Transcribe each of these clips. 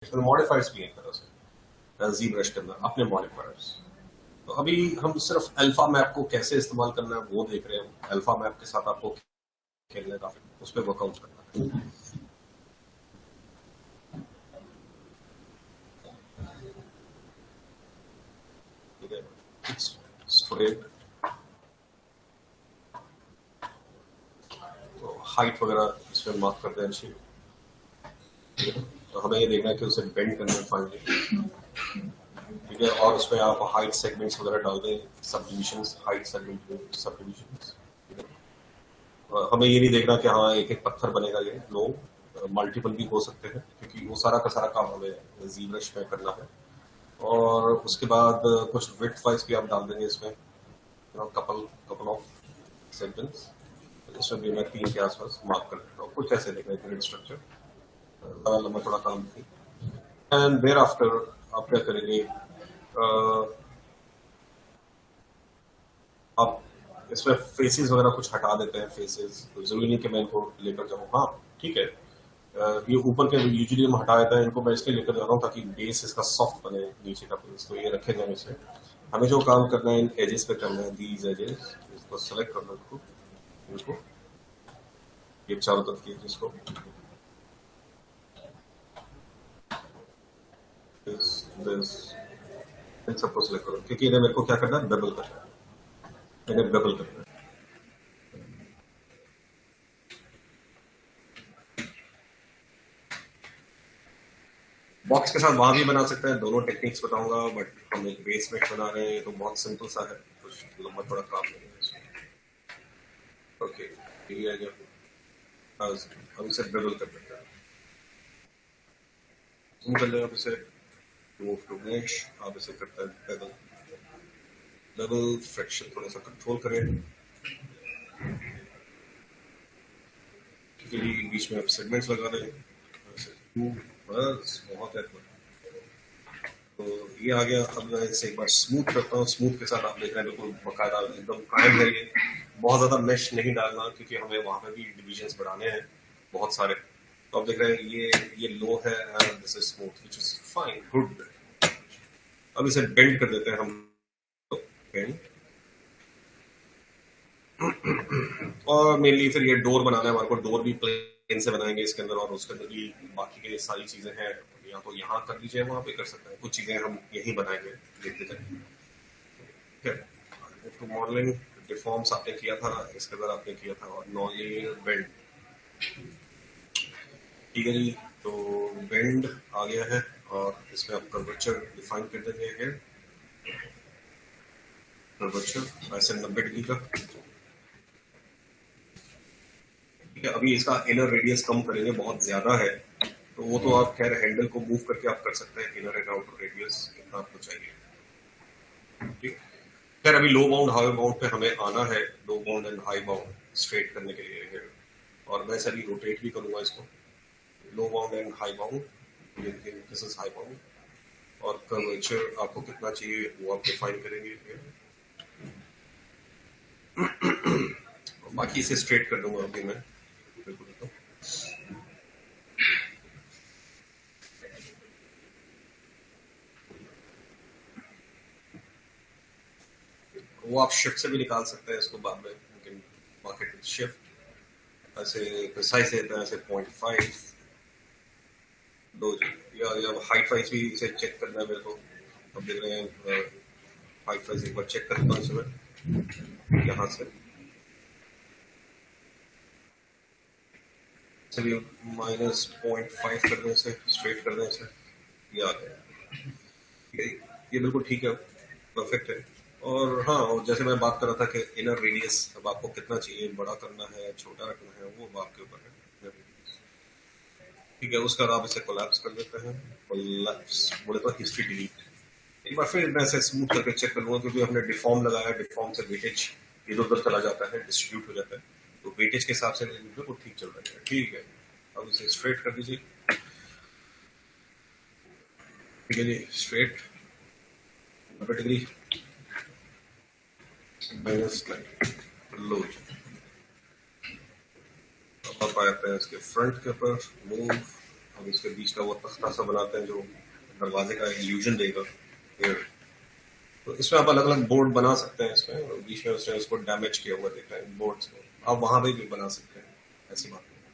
इसमें मॉडिफायर्स भी हैं एक तरह से ZBrush के अंदर अपने मॉडिफायर्स। तो अभी हम सिर्फ अल्फा मैप को कैसे इस्तेमाल करना है वो देख रहे हैं। अल्फा मैप के साथ आपको खेलने का, उस पर वर्कआउट करना है। ठीक है, स्टूडेंट तो हाइट वगैरह इसमें मार्क करते हैं अच्छी। तो हमें ये देखना है कि उसे बेंड करना है फाइनली। ठीक है, और उसमें आप हाइट सेगमेंट्स वगैरह डाल दें, सब डिविजन्स, हाइट सेगमेंट, सब डिविजन्स। हमें ये नहीं देखना कि हाँ एक एक पत्थर बनेगा, ये नो, मल्टीपल भी हो सकते हैं, क्योंकि वो सारा का सारा काम हमें ZBrush में करना है। और उसके बाद कुछ विड्थ वाइज भी आप डाल देंगे इसमें, कपल कपल ऑफ सेगमेंट्स। इसमें भी मैं 3 के आसपास मार्क कर लेता हूँ, कुछ ऐसे देखना है ग्रिड स्ट्रक्चर। लंबा लंबा थोड़ा काम नहीं। एंड देयर आफ्टर आप क्या करेंगे, आप इसमें फेसेस वगैरह कुछ हटा देते हैं। फेसेस तो जरूरी नहीं कि मैं इनको लेकर जाऊँ, हाँ ठीक है। ये ऊपर के यूजुअली हम हटा देते हैं, इनको मैं इसलिए लेकर जा रहा हूँ ताकि बेस इसका सॉफ्ट बने, नीचे का बेस। तो ये रखे जाए इसे। हमें जो काम करना है इन एजेस पे करना है, दीज एजेस, इसको सेलेक्ट करना है, इनको ये चारों तरफ की एजेस को दिस इन सबको सेलेक्ट करो, क्योंकि इन्हें मेरे को क्या करना है, बेबल करना है, इन्हें बेबल करना है। बॉक्स के साथ वहां भी बना सकते हैं, दोनों टेक्निक्स बताऊंगा, बट हम एक बेसमेंट बना रहे हैं तो बहुत सिंपल सा है, कुछ लंबा थोड़ा काम नहीं है इसमें। ओके, ये आ गया। हम इसे बेबल कर देते हैं, जूम कर लें आप इसे, मूव टू मैश, आप इसे करते हैं बेबल। बेबल फ्रैक्शन थोड़ा सा कंट्रोल करें, क्योंकि बीच में आप सेगमेंट्स लगा दें बस, बहुत है। तो ये आ गया। अब मैं इसे एक बार स्मूथ करता हूँ। स्मूथ के साथ आप देख रहे हैं बिल्कुल बकायदा एकदम कायम है ये। बहुत ज्यादा मेश नहीं डालना, क्योंकि हमें वहां पे भी डिविजन्स बढ़ाने हैं बहुत सारे। तो आप देख रहे हैं ये लो है, this is smooth, which is fine, good. अब इसे बेंड कर देते हैं हम, बेंड। और मेनली फिर ये डोर बनाना है हमारे को, डोर भी प्लेन से बनाएंगे इसके अंदर, और उसके अंदर भी बाकी के सारी चीजें हैं। या तो यहाँ कर लीजिए, वहां पे कर सकते हैं, कुछ चीजें हम यहीं बनाएंगे, देखते जाएंगे। ठीक है, तो मॉडलिंग डिफॉर्म्स आपने किया था, इसके अंदर आपने किया था, और नॉन लीनियर बेंड। ठीक है जी, तो बेंड आ गया है, और इसमें आप कर्वेचर डिफाइन कर देंगे है। कर्वेचर ऐसे 90 डिग्री का। ठीक है, अभी इसका इनर रेडियस कम करेंगे, बहुत ज्यादा है, तो वो तो आप खैर हैंडल को मूव करके आप कर सकते हैं, इनर एंड आउटर रेडियस कितना आपको चाहिए। ठीक, खैर अभी लो बाउंड हाई बाउंड पे हमें आना है, low bound and high bound straight करने के लिए है। और मैं सभी रोटेट भी करूंगा इसको, low bound and high bound, this is high bound. और कर्वेचर आपको कितना चाहिए वो आप डिफाइन करेंगे। बाकी इसे स्ट्रेट कर दूंगा अभी मैं, बिल्कुल। तो वो आप शिफ्ट से भी निकाल सकते हैं इसको बाद में, लेकिन मार्केट शिफ्ट ऐसे प्रिसाइज देते हैं, ऐसे 0.5 दो जी। या हाइट वाइज भी इसे चेक करना है मेरे को। अब देख रहे हैं, हाइट वाइज एक बार चेक करता हूँ इसे यहाँ से। चलिए -0.5 कर दें इसे, स्ट्रेट कर दें इसे, ये आ गया। ये बिल्कुल ठीक है, परफेक्ट है। और हाँ, और जैसे मैं बात कर रहा था कि इनर रेडियस अब आपको कितना चाहिए, बड़ा करना है छोटा रखना है, वो आपके ऊपर है। ठीक है, उसका आप इसे कोलैप्स कर देते हैं। कोलैप्स बोले तो हिस्ट्री डिलीट। एक बार फिर मैं इसे स्मूथ करके चेक कर लूंगा, क्योंकि हमने डिफॉर्म लगाया, डिफॉर्म से वेटेज इधर उधर चला जाता है, डिस्ट्रीब्यूट हो जाता है, तो वेटेज के हिसाब से बिल्कुल ठीक चल रहा है। ठीक है, अब इसे स्ट्रेट कर दीजिए। ठीक है जी, स्ट्रेट 90 डिग्री माइनस लो। अब आप आते हैं इसके फ्रंट के ऊपर, मूव, हम इसके बीच का वो तख्ता सा बनाते हैं जो दरवाजे का इल्यूजन देगा। तो इसमें आप अलग अलग बोर्ड बना सकते हैं, इसमें और बीच में उसने उसको डैमेज किया हुआ दिख रहा है बोर्ड्स को, आप वहां पे भी बना सकते हैं, ऐसी बात नहीं है।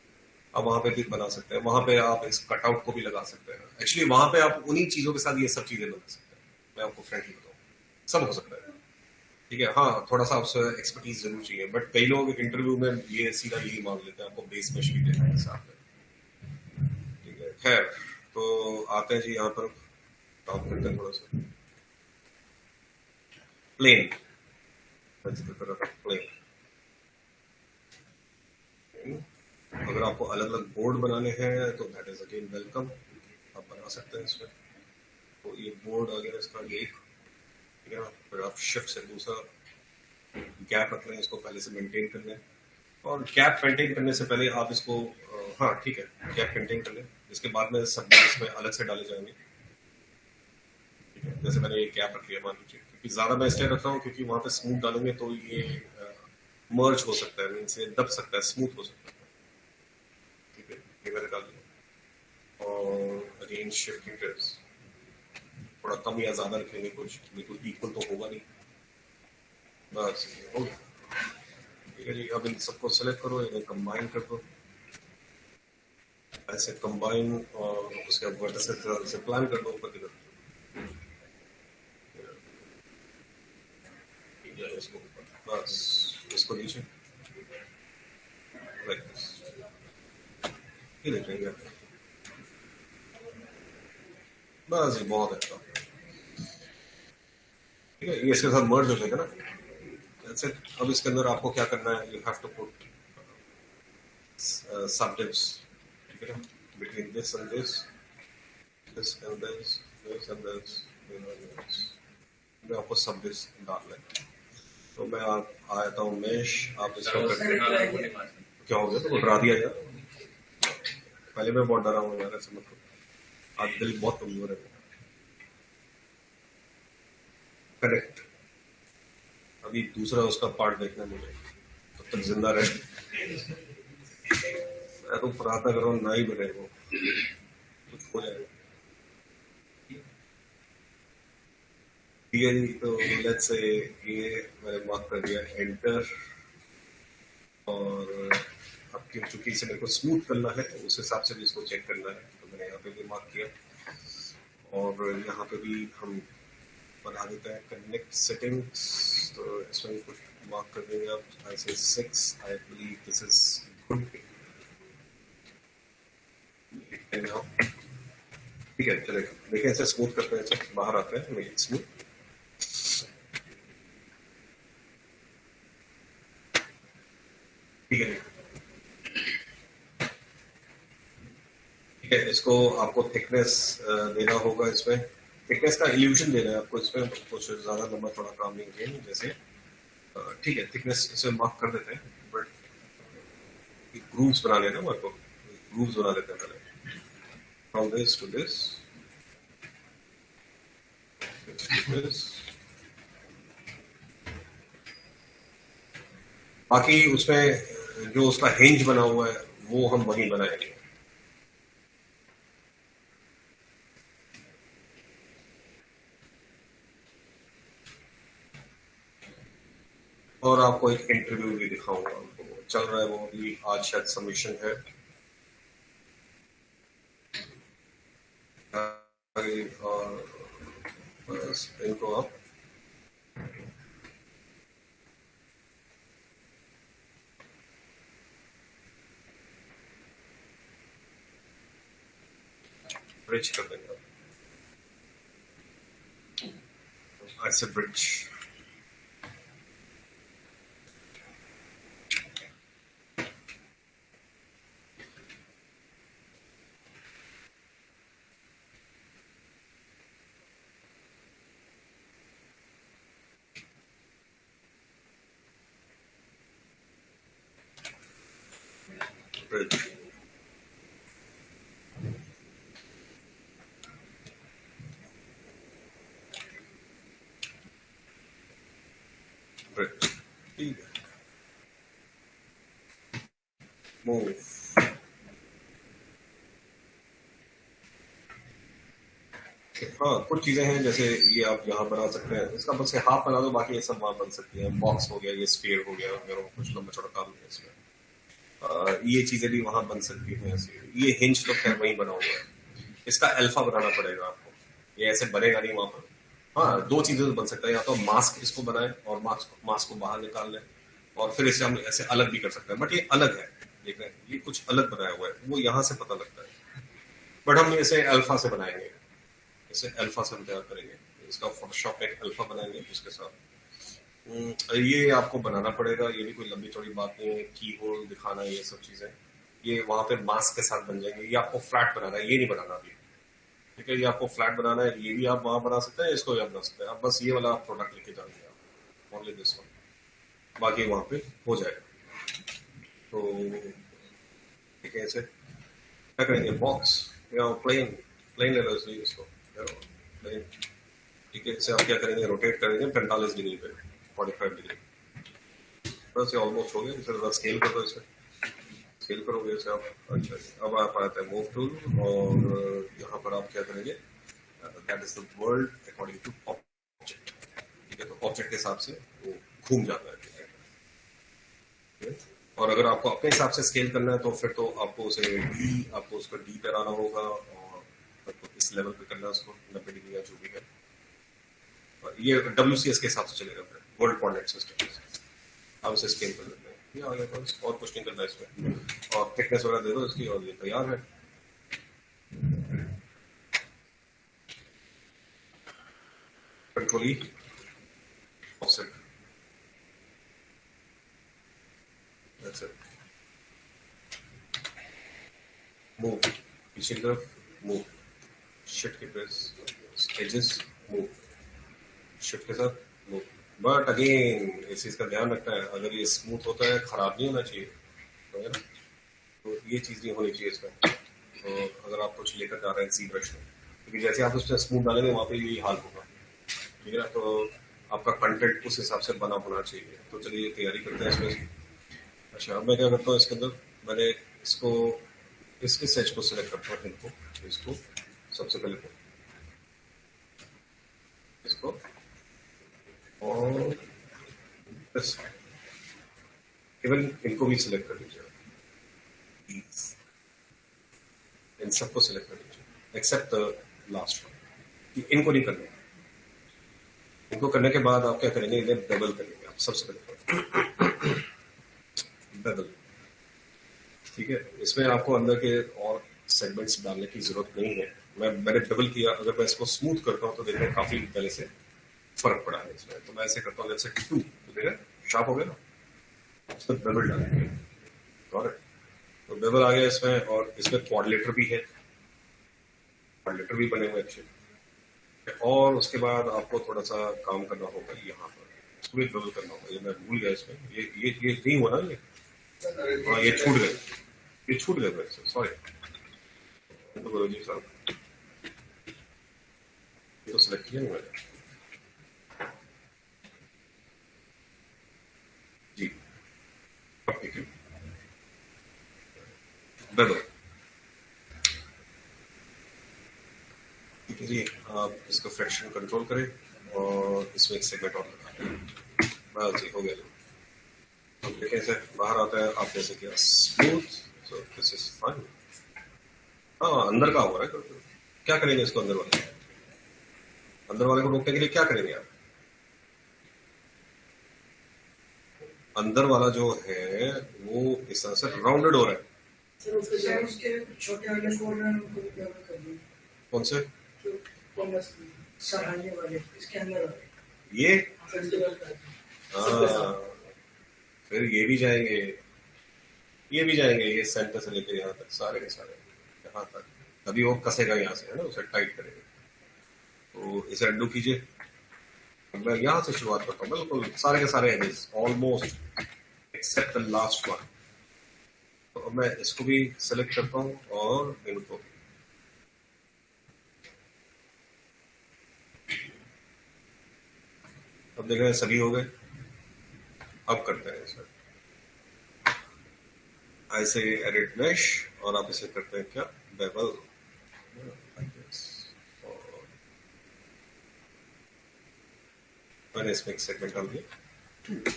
आप वहां पे भी बना सकते हैं, वहां पे आप इस कटआउट को भी लगा सकते हैं। एक्चुअली वहां पे आप उन्हीं चीजों के साथ ये सब चीजें बना सकते हैं, मैं आपको फ्रेंकली बताऊं, सब हो सकता है। ठीक है, हाँ थोड़ा सा आपसे एक्सपर्टीज जरूर चाहिए, बट कई लोग इंटरव्यू में ये सीधा यही मांग लेते हैं, आपको बेस मेश भी देना है साथ में। ठीक है, खैर तो आते हैं जी यहाँ पर, काम करते हैं थोड़ा सा प्लेन, प्लेन। अगर आपको अलग अलग बोर्ड बनाने हैं तो दैट इज अगेन वेलकम, आप बना सकते हैं इसमें। तो ये बोर्ड आ गया इसका एक, ठीक है ना, फिर आप शिफ्ट से दूसरा गैप रख लें, इसको पहले से मेंटेन कर लें, और गैप मेंटेन करने से पहले आप इसको हाँ ठीक है गैप मेंटेन कर लें, इसके बाद में सब इसमें अलग से डाले जाएंगे। ठीक है, जैसे मैंने ये गैप रख लिया मान लीजिए, क्योंकि ज्यादा मैं इसलिए रख रहा हूँ क्योंकि वहां पे स्मूथ डालेंगे तो ये मर्ज हो सकता है, मीन से दब सकता है, स्मूथ हो सकता है। ठीक है, ये मैंने डाल दिया, और अगेन शिफ्ट हीटर्स थोड़ा कम या ज्यादा रखेंगे, कुछ बिल्कुल इक्वल तो होगा नहीं, बस ये हो गया। ठीक है जी, अब इन सबको सेलेक्ट करो, इन्हें कंबाइन कर दो, ऐसे कंबाइन, और उसके बाद वर्टिसेस से प्लान कर दो ऊपर की तरफ। ठीक है, इसको बस इसको नीचे लाइक दिस, ये देख रहे हैं, बस ये बहुत अच्छा। ठीक है, ये इसके साथ मर्ज हो जाएगा ना। That's it. अब इसके अंदर आपको क्या करना है, you have to put subdivs, ठीक है ना, between this and this, this and this, this and this, this. मैं आपको subdivs डालना है, तो मैं आया था मेश, आप इसको करके क्या हो गया, तो डरा दिया यार, पहले मैं बहुत डरा हूँ यार, ऐसे मत करो, आज दिल बहुत कमजोर है। करेक्ट, अभी दूसरा उसका पार्ट देखना है मुझे, तब तक जिंदा रहे, मैं तो प्रार्थना कर रहा हूँ ना ही बने वो, कुछ हो जाएगा। ठीक है जी, तो लेट्स से ये मैंने मार्क कर दिया एंटर, और अब चूंकि इसे मेरे को स्मूथ करना है उस हिसाब से भी इसको चेक करना है, तो मैंने यहाँ पे भी मार्क किया, और यहाँ पे भी हम बना देते हैं कनेक्ट सेटिंग्स, तो इसमें कुछ मार्क कर देंगे आप, आई से 6, I believe this is good. ठीक है चलेगा, देखिए ऐसे स्मूथ करते हैं, बाहर आते हैं मेक स्मूथ। ठीक है, ठीक है, इसको आपको थिकनेस देना होगा, इसमें थिकनेस का इल्यूजन देना है आपको, इसमें कुछ ज्यादा लंबा थोड़ा काम नहीं है, जैसे ठीक है थिकनेस इसे मार्क कर देते हैं, बट ग्रूव्स बना लेना, हमारे को ग्रूव्स बना लेते हैं पहले, फ्रॉम दिस टू दिस, बाकी उसमें जो उसका हिंज बना हुआ है वो हम वहीं बनाएंगे। और आपको एक इंटरव्यू भी दिखाऊंगा, चल रहा है वो अभी, आज शायद सबमिशन है, और बस इनको आप ब्रिज कर देंगे, ऐसे ब्रिज, ब्रिज, ब्रिज, ठीक है, मूव, हाँ, कुछ चीजें हैं जैसे ये आप यहाँ बना सकते हैं, इसका बस ये हाफ बना दो, बाकी ये सब वहाँ बन सकती है। बॉक्स हो गया, ये स्फीयर हो गया, अगर वो कुछ लंबा चौड़ा काम है इसमें। ये चीजें भी वहां बन सकती हैं ऐसे। ये हिंज तो खैर वहीं बना हुआ है, इसका अल्फा बनाना पड़ेगा आपको, ये ऐसे बनेगा नहीं वहां पर। हाँ, दो चीजें तो बन सकता है, या तो मास्क इसको बनाए और मास्क मास्क को बाहर निकाल लें, और फिर इसे हम ऐसे अलग भी कर सकते हैं, बट ये अलग है। देख रहे हैं, ये कुछ अलग बनाया हुआ है, वो यहाँ से पता लगता है। बट हम इसे अल्फा से बनाएंगे, इसे अल्फा से हम तैयार करेंगे, इसका फोटोशॉप एक अल्फा बनाएंगे उसके साथ। ये आपको बनाना पड़ेगा, ये भी कोई लंबी चौड़ी बात नहीं है, की होल दिखाना, ये सब चीजें ये वहां पे मास्क के साथ बन जाएंगे। ये आपको फ्लैट बनाना है, ये नहीं बनाना अभी, ठीक है? ये आपको फ्लैट बनाना है, ये भी आप वहां बना सकते हैं, इसको भी आप बना सकते हैं। आप बस ये वाला प्रोडक्ट लेके जाएंगे आप, ओनली दिस वन, बाकी वहां पे हो जाएगा। तो ठीक है, ऐसे क्या करेंगे, बॉक्स या प्लेन, प्लेन ले लो इसको, प्लेन। ठीक है, इसे आप क्या करेंगे, रोटेट करेंगे 45 डिग्री पे, 45 डिग्री, बस ये ऑलमोस्ट हो गया। इसे थोड़ा स्केल कर दो, इसे स्केल करोगे इसे आप। अच्छा जी, अब आप आते हैं मूव टूल, और यहाँ पर आप क्या करेंगे, that is the world according to object. ठीक है, तो ऑब्जेक्ट के हिसाब से वो घूम जाता है, ठीक है? और अगर आपको अपने हिसाब से स्केल करना है तो फिर तो आपको उसे डी, आपको उसका डी पे आना होगा, और आपको इस लेवल पे करना है उसको, 90 डिग्री या जो भी है। और ये WCS के हिसाब से चलेगा, फिर वर्ल्ड कोऑर्डिनेट सिस्टम। आप इसे स्केल कर लेते हैं, ये आ गया, बस और कुछ नहीं करना है इसमें। और थिकनेस वगैरह दे दो इसकी, और ये तैयार है। Control E, offset, that's it. Move, पीछे की तरफ मूव, शिफ्ट की प्रेस, एजेस मूव, शिफ्ट के साथ मूव। बट अगेन इस चीज का ध्यान रखना है, अगर ये स्मूथ होता है, खराब नहीं होना चाहिए, तो है ना? तो ये चीज नहीं होनी चाहिए इसमें। तो अगर आप कुछ लेकर जा रहे हैं सी ब्रश में, क्योंकि जैसे आप उसमें स्मूथ डालेंगे वहां पे यही हाल होगा, ठीक है ना? तो आपका कंटेंट उस हिसाब से बना होना चाहिए। तो चलिए तैयारी करते हैं इसमें। अच्छा, अब मैं क्या करता हूँ इसके अंदर, मैंने इसको, इसके सेच को सिलेक्ट करता हूँ, इसको सबसे पहले तो इसको, और बस केवल इनको भी सिलेक्ट कर लीजिए, इन सबको सिलेक्ट कर लीजिए एक्सेप्ट द लास्ट वन। इनको नहीं करना, इनको करने के बाद आप क्या करेंगे, इन्हें बेबल करेंगे आप सबसे पहले, बेबल। ठीक है, इसमें आपको अंदर के और सेगमेंट्स डालने की जरूरत नहीं है। मैंने बेबल किया, अगर मैं इसको स्मूथ करता हूँ तो देखिए काफी पहले से फर्क पड़ा है इसमें। तो मैं ऐसे करता हूँ, जैसे 2, तो देखिए शार्प हो गया ना, उसमें बेबल डालेंगे, और तो बेबल आ गया इसमें, और इसमें क्वाड्रिलेटर भी है, क्वाड्रिलेटर भी बने हुए अच्छे। और उसके बाद आपको थोड़ा सा काम करना होगा यहाँ पर, इसको भी बेबल करना होगा। ये मैं भूल गया इसमें, ये नहीं हुआ ना, ये हाँ, ये छूट गए, ये छूट गए मेरे से, सॉरी। तो गुरु जी साहब, ये तो सिलेक्ट किया नहीं मैंने जी। अब ठीक है, बेबल, ठीक है जी। आप इसको फ्रैक्शन कंट्रोल करें, और इसमें एक सेगमेंट और लगा दें। बस जी, हो गया। अब देखिए ऐसे बाहर आता है, आपने ऐसे किया smooth, so this is fine. हाँ, अंदर का हो रहा है, क्या करेंगे इसको, अंदर वाले, अंदर वाले को रोकने के लिए क्या करेंगे आप? अंदर वाला जो है वो इस तरह से राउंडेड हो रहा है। सर उसके छोटे वाले कोड में उनको भी डेवलप कर दिए। कौन से? जो बोनस सराहनीय वाले इसके अंदर वाले ये फेस्टिवल का। हाँ, फिर ये भी जाएंगे, ये भी जाएंगे, ये सेंटर से लेकर यहाँ तक, सारे के सारे यहाँ तक, तभी वो कसेगा यहाँ से, है ना, उसे टाइट करेगा। तो इसे अंडू कीजिए, मैं यहाँ से शुरुआत करता हूँ, बिल्कुल सारे के सारे edges almost except the last one. तो अब मैं इसको भी सेलेक्ट करता हूँ, और इनको, अब देख रहे हैं सभी हो गए। अब करते हैं इसे ऐसे एडिट मेश, और आप इसे करते हैं क्या, बेवल, और मैंने इसमें एक सेगमेंट डाल दिया 2।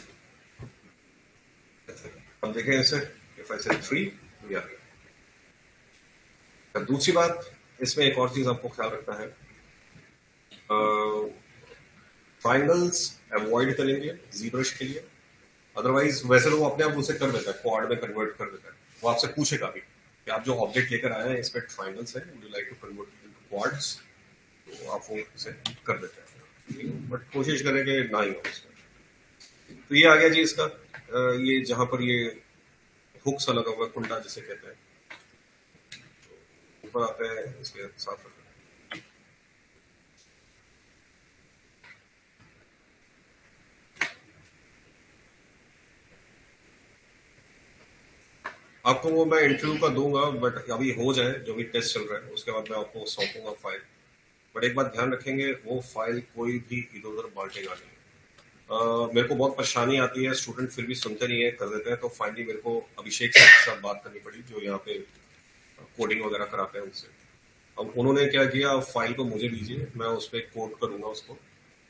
अब देखें इसे, इफ आई से 3 ये आ गया। दूसरी बात, इसमें एक और चीज आपको ख्याल रखना है, ट्राइंगल्स अवॉइड करेंगे जीब्रश के लिए। अदरवाइज वैसे लोग अपने आप उसे कर देता है, क्वाड में कन्वर्ट कर देता है। वो आपसे पूछेगा भी कि आप जो ऑब्जेक्ट लेकर आए हैं इसमें ट्राइंगल्स है, would you like to convert into quads, तो आप वो उसे कर देते हैं, बट कोशिश करें कि ना ही हो उसमें। तो ये आ गया जी इसका, ये जहां पर ये हुक सा लगा हुआ है, कुंडा जिसे कहते हैं, ऊपर आते हैं इसके साथ रखते हैं। आपको वो मैं इंटरव्यू का दूंगा, बट अभी हो जाए जो भी टेस्ट चल रहा है उसके बाद मैं आपको सौंपूंगा फाइल। बट एक बात ध्यान रखेंगे, वो फाइल कोई भी इधर उधर बांटेगा नहीं। मेरे को बहुत परेशानी आती है, स्टूडेंट फिर भी सुनते नहीं है, कर देते हैं, तो फाइनली मेरे को अभिषेक सर के साथ बात करनी पड़ी जो यहाँ पे कोडिंग वगैरह कराते हैं उनसे। अब उन्होंने क्या किया, फाइल को मुझे दीजिए, मैं उस पर कोड करूंगा उसको,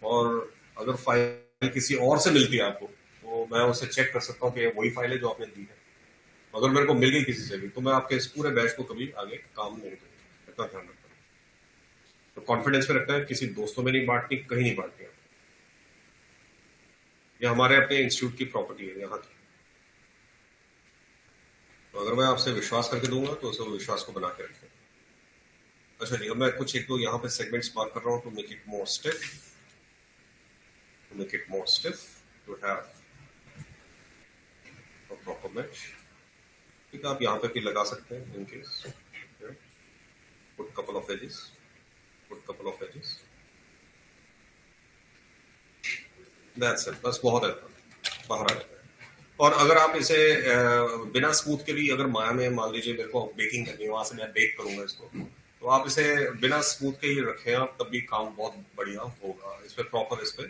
और अगर फाइल किसी और से मिलती है आपको तो मैं उसे चेक कर सकता हूँ कि वही फाइल है जो आपने दी है। अगर मेरे को मिल गई किसी से भी तो मैं आपके इस पूरे बैच को कभी आगे काम नहीं करूंगा, इतना ध्यान रखना। तो कॉन्फिडेंस में रखना है, किसी दोस्तों में नहीं बांटनी, कहीं नहीं बांटनी। ये हमारे अपने इंस्टीट्यूट की प्रॉपर्टी है यहाँ की, तो अगर मैं आपसे विश्वास करके दूंगा तो उसे विश्वास को बना के रखें। अच्छा जी, अब मैं कुछ एक दो यहाँ पे सेगमेंट्स मार्क कर रहा हूँ, to make it more stiff, to have a proper match. ठीक है, आप यहाँ पे भी लगा सकते हैं in case, put couple of edges, that's it, बस बहुत है, बाहर आ जाता है। और अगर आप इसे बिना स्मूथ के भी, अगर माया में मान लीजिए मेरे को बेकिंग करनी है, वहां से मैं बेक करूंगा इसको, तो आप इसे बिना स्मूथ के ही रखें आप, तब भी काम बहुत बढ़िया होगा। इस पे प्रॉपर, इस पे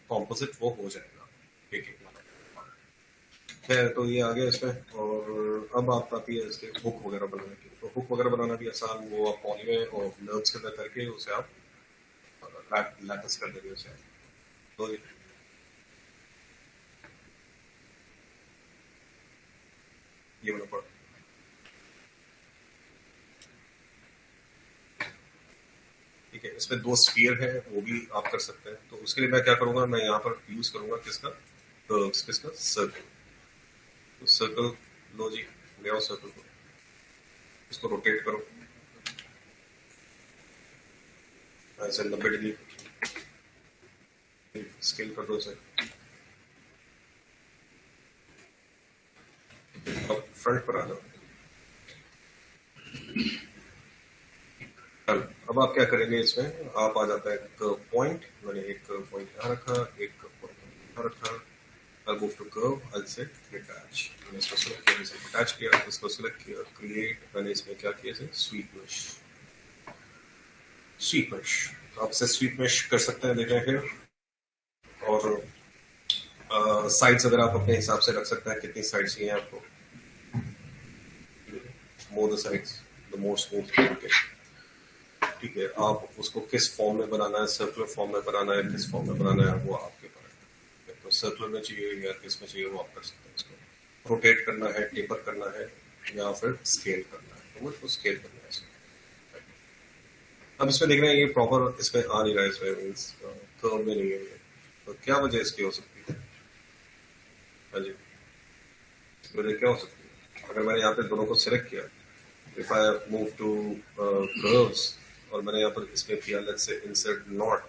कॉम्पोजिट वो हो जाएगा बेकिंग वाला। है तो ये आ गया इसमें। और अब बात आती है इसके हुक वगैरह बनाने की। तो हुक वगैरह बनाना भी आसान, वो आप पॉली में और नर्व्स के अंदर करके उसे आप लैटिस कर देंगे उसे। तो ये वाला पड़ा, ठीक है। इसमें 2 स्फीयर है, वो भी आप कर सकते हैं। तो उसके लिए मैं क्या करूंगा, मैं यहाँ पर यूज करूंगा किसका, किसका, सर्कल। तो सर्कल लो जी, ले आओ सर्कल को, इसको रोटेट करो ऐसे 90 डिग्री, स्केल कर दो इसे। अब फ्रंट पर आ जाओ। अब आप क्या करेंगे, इसमें आप आ जाता है कर्व पॉइंट। मैंने एक कर्व पॉइंट यहाँ रखा, एक कर्व पॉइंट यहाँ रखा। I'll move to curve, I'll say detach। मैंने इसको सिलेक्ट किया, इसे detach किया, इसको सिलेक्ट किया, create, मैंने इसमें क्या किया, इसे sweep mesh। आप इसे sweep mesh कर सकते हैं, देखें फिर। और साइड्स अगर आप अपने हिसाब से रख सकते हैं, कितनी साइड्स चाहिए आपको, more the sides the more smooth you get। ठीक है, आप उसको किस फॉर्म में बनाना है, सर्कुलर फॉर्म में बनाना है, किस फॉर्म में बनाना है, वो आपके पास है। तो सर्कुलर में चाहिए या किस में चाहिए वो आप कर सकते हैं। इसको रोटेट करना है, टेपर करना है, या फिर स्केल करना है, तो मुझको स्केल करना है इसमें। अब इसमें देख रहे हैं ये प्रॉपर इसमें आ नहीं रहा है, इसमें मीन्स कर्व में नहीं है ये। तो क्या वजह इसकी हो सकती है? हाँ जी, वजह क्या हो सकती है? अगर मैंने यहाँ पे दोनों को सिलेक्ट किया, if I move to curves, और मैंने यहाँ पर इसमें किया लेट्स से इंसर्ट नॉट,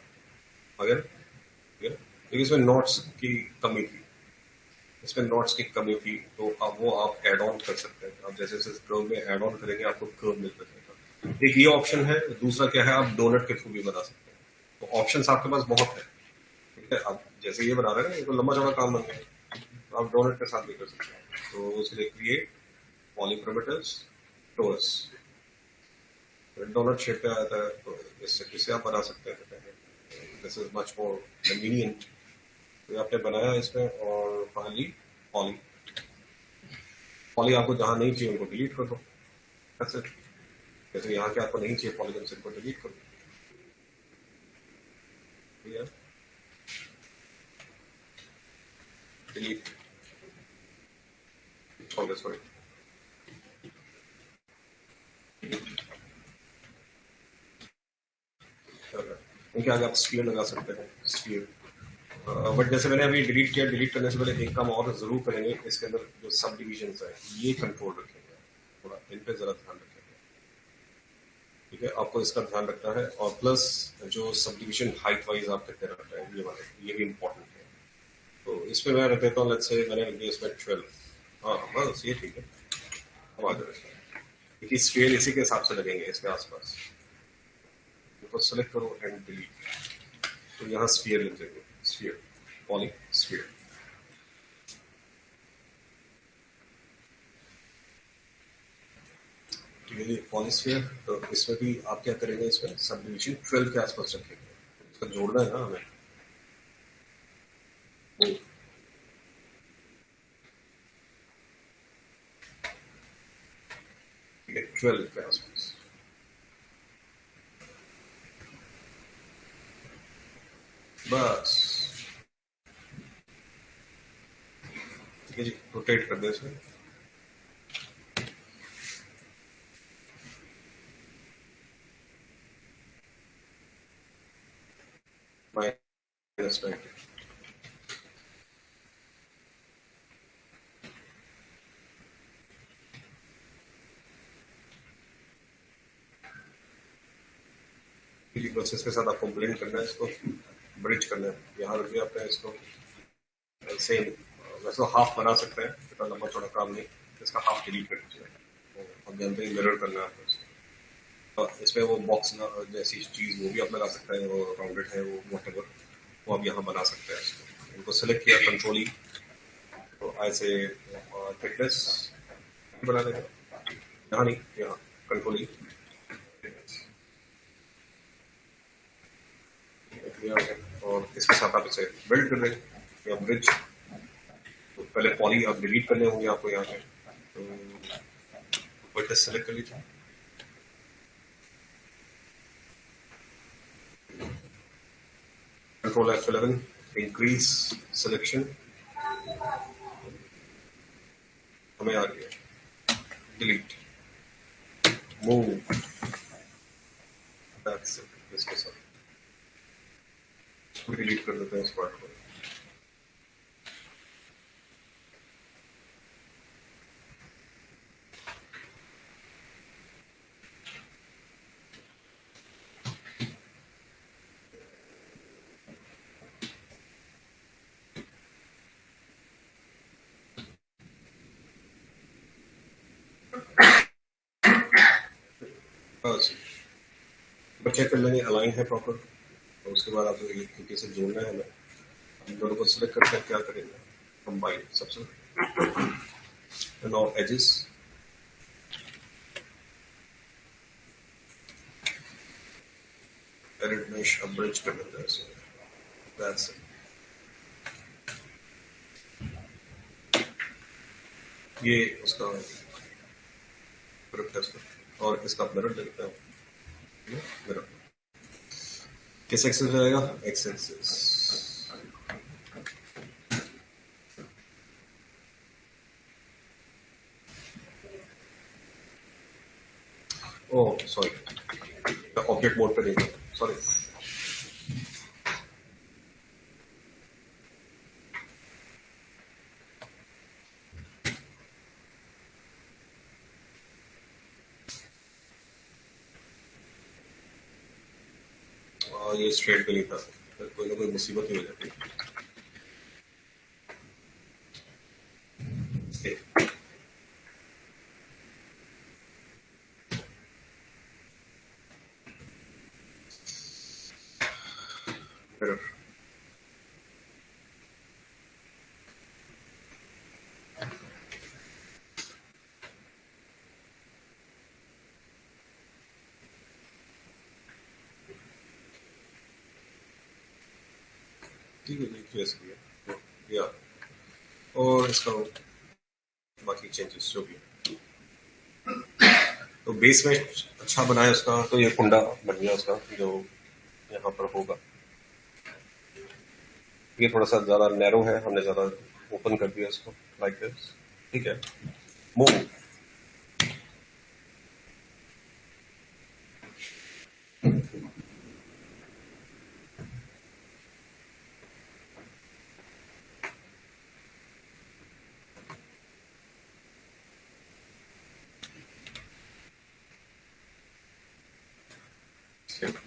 अगर क्योंकि इसमें नॉट्स की कमी थी, तो अब वो आप ऐड ऑन कर सकते हैं। आप जैसे जैसे कर्व में ऐड ऑन करेंगे आपको कर्व मिल जाएगा। एक ये ऑप्शन है, दूसरा क्या है, आप डोनट के थ्रू भी बना सकते हैं। तो ऑप्शंस आपके पास बहुत है, ठीक है। आप जैसे ये बना रहे हैं ना, ये तो लंबा चौड़ा काम बन गया, तो आप डोनट के साथ भी कर सकते हैं। तो उसके लिए क्रिएट पॉलीपैरामीटर्स टोरस, डोनट शेप पे आता है, तो इससे आप बना सकते हैं। This is much more convenient. तो आपने बनाया इसमें, और फाइनली पॉली आपको जहां नहीं चाहिए उनको डिलीट कर दो। जैसे यहाँ के आपको नहीं चाहिए पॉलीगन, इनको डिलीट कर दो। सॉरी, उनके आगे आप स्फीयर लगा सकते हैं, स्फीयर। बट जैसे मैंने अभी डिलीट किया, डिलीट करने से पहले एक काम और जरूर करेंगे, इसके अंदर जो सब डिविजन है ये कंट्रोल रखेंगे, थोड़ा इन पे जरा ध्यान रखेंगे, ठीक है। आपको इसका ध्यान रखना है, और प्लस जो सब डिविजन हाइट वाइज आप कितने रख रहे हैं ये वाले, ये भी इम्पोर्टेंट है। तो इसमें मैं रख देता हूँ, लेट्स से मैंने रख दिया इसमें 12। हाँ बस ये ठीक है। अब आ जाओ इसमें, क्योंकि स्फीयर इसी के हिसाब से लगेंगे इसके आसपास। तो सेलेक्ट करो एंड डिलीट, तो यहाँ स्फीयर लिख देंगे, स्फीयर, पॉली स्फीयर। ठीक है जी, पॉलीस्फीयर। तो इसमें भी आप क्या करेंगे, इसमें सब डिविजन 12 के आसपास रखेंगे, इसका जोड़ना है ना हमें। वो ठीक है, 12 के आसपास। बस ठीक है जी, रोटेट कर दे इसमें। -90। बस इसके साथ आपको ब्लेंड करना है, इसको ब्रिज करना है। यहाँ रखिए आपने इसको सेम, वैसे तो हाफ बना सकते हैं, इतना लंबा चौड़ा काम नहीं, इसका हाफ डिलीट कर दीजिए। अब जानते हैं मिरर करना है आपको। और इसमें वो बॉक्स ना जैसी चीज वो भी आप लगा सकते हैं, वो राउंडेड है वो व्हाटएवर, वो आप यहाँ बना सकते हैं। इसको इनको सेलेक्ट किया, कंट्रोल ई, तो ऐसे थिकनेस बना देगा, यहाँ नहीं, यहाँ कंट्रोल ई, और इसके साथ आप इसे बिल्ड कर देंगे या ब्रिज। तो पहले पॉली आप डिलीट करने होंगे आपको यहाँ पे, तो वर्टेक्स सेलेक्ट कर लीजिए, कंट्रोल F11, इंक्रीज सिलेक्शन, हमें आ रही है, डिलीट, मूव, दैट्स इट। इसके साथ डिलीट कर देते हैं इस पार्ट को। बस चेक कर लेंगे अलाइन है प्रॉपर, तो उसके बाद आपको एक तरीके से जोड़ना है हमें। हम दोनों को सिलेक्ट करके क्या करेंगे, कंबाइन सबसे, नाउ एजेस, एडिट मेश, अब ब्रिज कर लेते हैं इसे, दैट्स इट। ये उसका ग्रुप है उसका, और इसका मिरर लेते हैं, मिरर किस एक्सेस में आएगा, X axis. Oh sorry, object mode पे नहीं था, सॉरी। ये स्ट्रेट पे नहीं था, कोई ना कोई मुसीबत ही हो जाती है। मिरर ठीक है, फेस किया या, और इसका बाकी चेंजेस जो भी है, तो बेस में अच्छा बनाया उसका, तो ये कुंडा बन गया उसका जो यहाँ पर होगा। ये थोड़ा सा ज्यादा नैरो है, हमने ज्यादा ओपन कर दिया इसको, लाइक दिस, ठीक है। Move. Skip.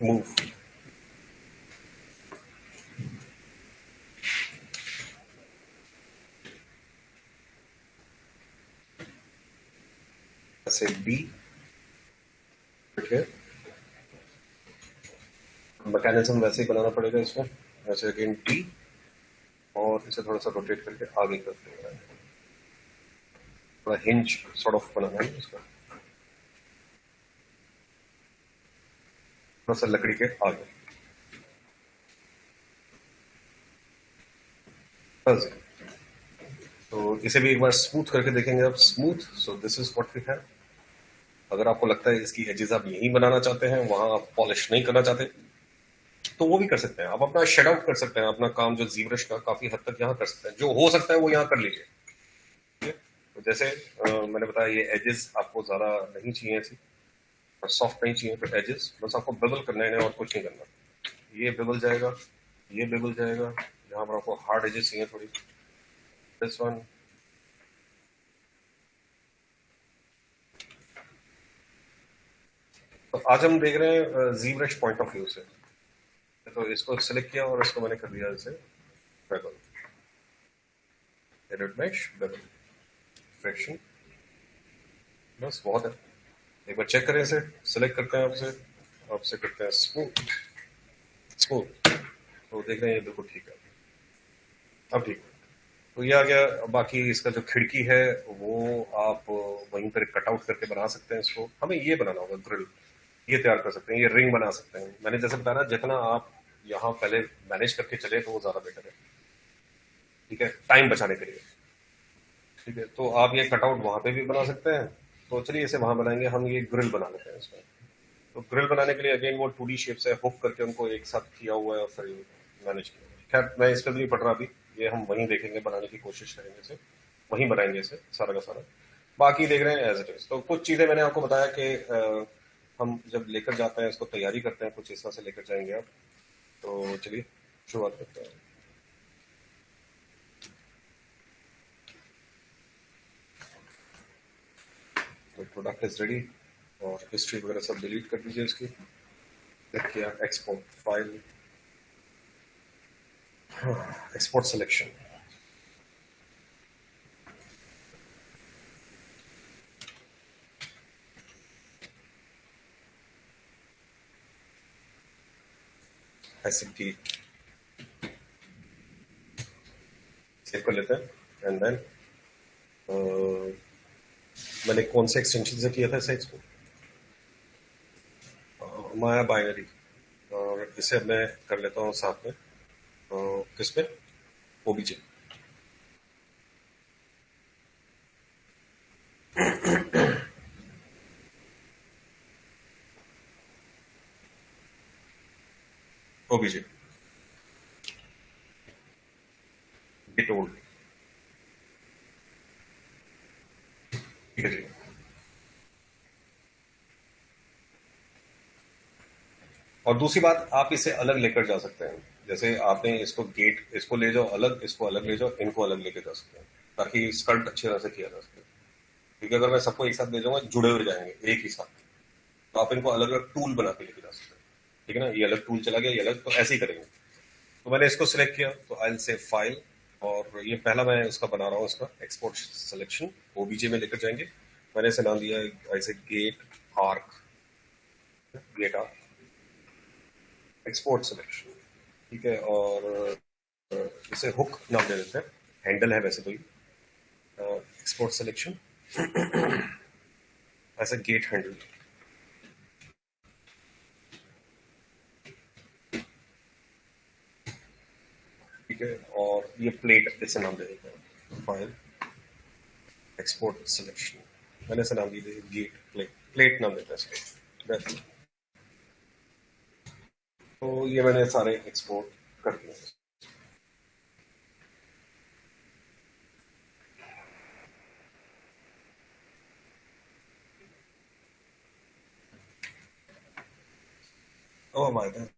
Move. ऐसे B. ठीक है, मैकेनिज्म वैसे ही बनाना पड़ेगा इसमें। ऐसे अगेन T और इसे थोड़ा सा रोटेट करके आगे कर देंगे, थोड़ा हिंज सॉर्ट ऑफ बनाना है इसका, थोड़ा सा लकड़ी के आगे। बस, तो इसे भी एक बार स्मूथ करके देखेंगे आप। Smooth, so this is what we have. अगर आपको लगता है इसकी एजेस आप यहीं बनाना चाहते हैं, वहां आप पॉलिश नहीं करना चाहते, तो वो भी कर सकते हैं। आप अपना शेड आउट कर सकते हैं, अपना काम जो जीब्रश का काफी हद तक यहाँ कर सकते हैं। जो हो सकता है वो यहाँ कर लीजिए। ठीक है, तो जैसे मैंने बताया, ये एजेस आपको ज्यादा नहीं चाहिए ऐसी, और सॉफ्ट नहीं चाहिए, तो एजेस बस आपको बेबल करना है और कुछ नहीं करना। ये बेबल जाएगा, ये बेबल जाएगा। यहाँ पर आपको हार्ड एजेस चाहिए थोड़ी, दिस वन। तो आज हम देख रहे हैं जीब्रश पॉइंट ऑफ व्यू से। तो इसको सिलेक्ट किया और इसको मैंने कर दिया जैसे bevel, edit mesh, bevel, fraction. बस बहुत है। एक बार चेक करें इसे, सिलेक्ट करते हैं आपसे, आपसे करते हैं स्मूथ, स्मूथ। तो देख रहे हैं ये बिल्कुल ठीक है, अब ठीक है। तो ये आ गया। बाकी इसका जो खिड़की है वो आप वहीं पर कटआउट करके बना सकते हैं। इसको हमें ये बनाना होगा, ग्रिल ये तैयार कर सकते हैं, ये रिंग बना सकते हैं। मैंने जैसे बताया, जितना आप यहाँ पहले मैनेज करके चले तो वो ज्यादा बेटर है। ठीक है, टाइम बचाने के लिए। ठीक है, तो आप ये कटआउट वहां पे भी बना सकते हैं। तो चलिए इसे वहां बनाएंगे। हम ये ग्रिल बना लेते हैं इसमें। तो ग्रिल बनाने के लिए अगेन वो 2D शेप्स है, हुक करके उनको एक साथ किया हुआ है और फिर मैनेज किया। खैर मैं इस पर नहीं पढ़ रहा अभी, ये हम वहीं देखेंगे, बनाने की कोशिश करेंगे इसे, वहीं बनाएंगे इसे सारा का सारा। बाकी देख रहे हैं एज इट इज। तो कुछ चीजें मैंने आपको बताया कि हम जब लेकर जाते हैं इसको, तैयारी करते हैं, कुछ इस तरह से लेकर जाएंगे आप। तो चलिए शुरुआत करते हैं। तो प्रोडक्ट इज रेडी, और हिस्ट्री वगैरह सब डिलीट कर दीजिए इसकी। क्लिक किया, एक्सपोर्ट फाइल, एक्सपोर्ट सिलेक्शन। ऐसे गेट सेव कर लेते हैं। एंड देन मैंने कौन से एक्सटेंशन से किया था इसे एक्सपोर्ट, माया बाइनरी। और इसे मैं कर लेता हूँ साथ में किस पे, ओबीजे। OBJ get old. ठीक है जी। और दूसरी बात, आप इसे अलग लेकर जा सकते हैं। जैसे आपने इसको गेट, इसको ले जाओ अलग, इसको अलग ले जाओ, इनको अलग लेके जा सकते हैं, ताकि स्कल्ट अच्छी तरह से किया जा सके। क्योंकि अगर मैं सबको एक साथ ले जाऊंगा, जुड़े हुए जाएंगे एक ही साथ। तो आप इनको अलग अलग टूल बना के लेके जा सकते हैं। ठीक है ना, ये अलग टूल चला गया, ये अलग, तो ऐसे ही करेंगे। तो मैंने इसको सिलेक्ट किया, तो आई विल से फाइल, और ये पहला मैं इसका बना रहा हूँ, इसका एक्सपोर्ट सिलेक्शन ओबीजे में लेकर जाएंगे। मैंने इसे नाम दिया ऐसे get arc, get arc export selection. ठीक है, और इसे हुक नाम दे देते हैं, हैंडल है वैसे तो ये। एक्सपोर्ट सिलेक्शन ऐसे गेट हैंडल। ठीक है, और ये प्लेट, इसे नाम दे देते हैं फाइल एक्सपोर्ट सिलेक्शन। मैंने इसे नाम दी गेट प्लेट, प्लेट नाम देते हैं इसके। तो ये मैंने सारे एक्सपोर्ट कर दिए। Oh my god.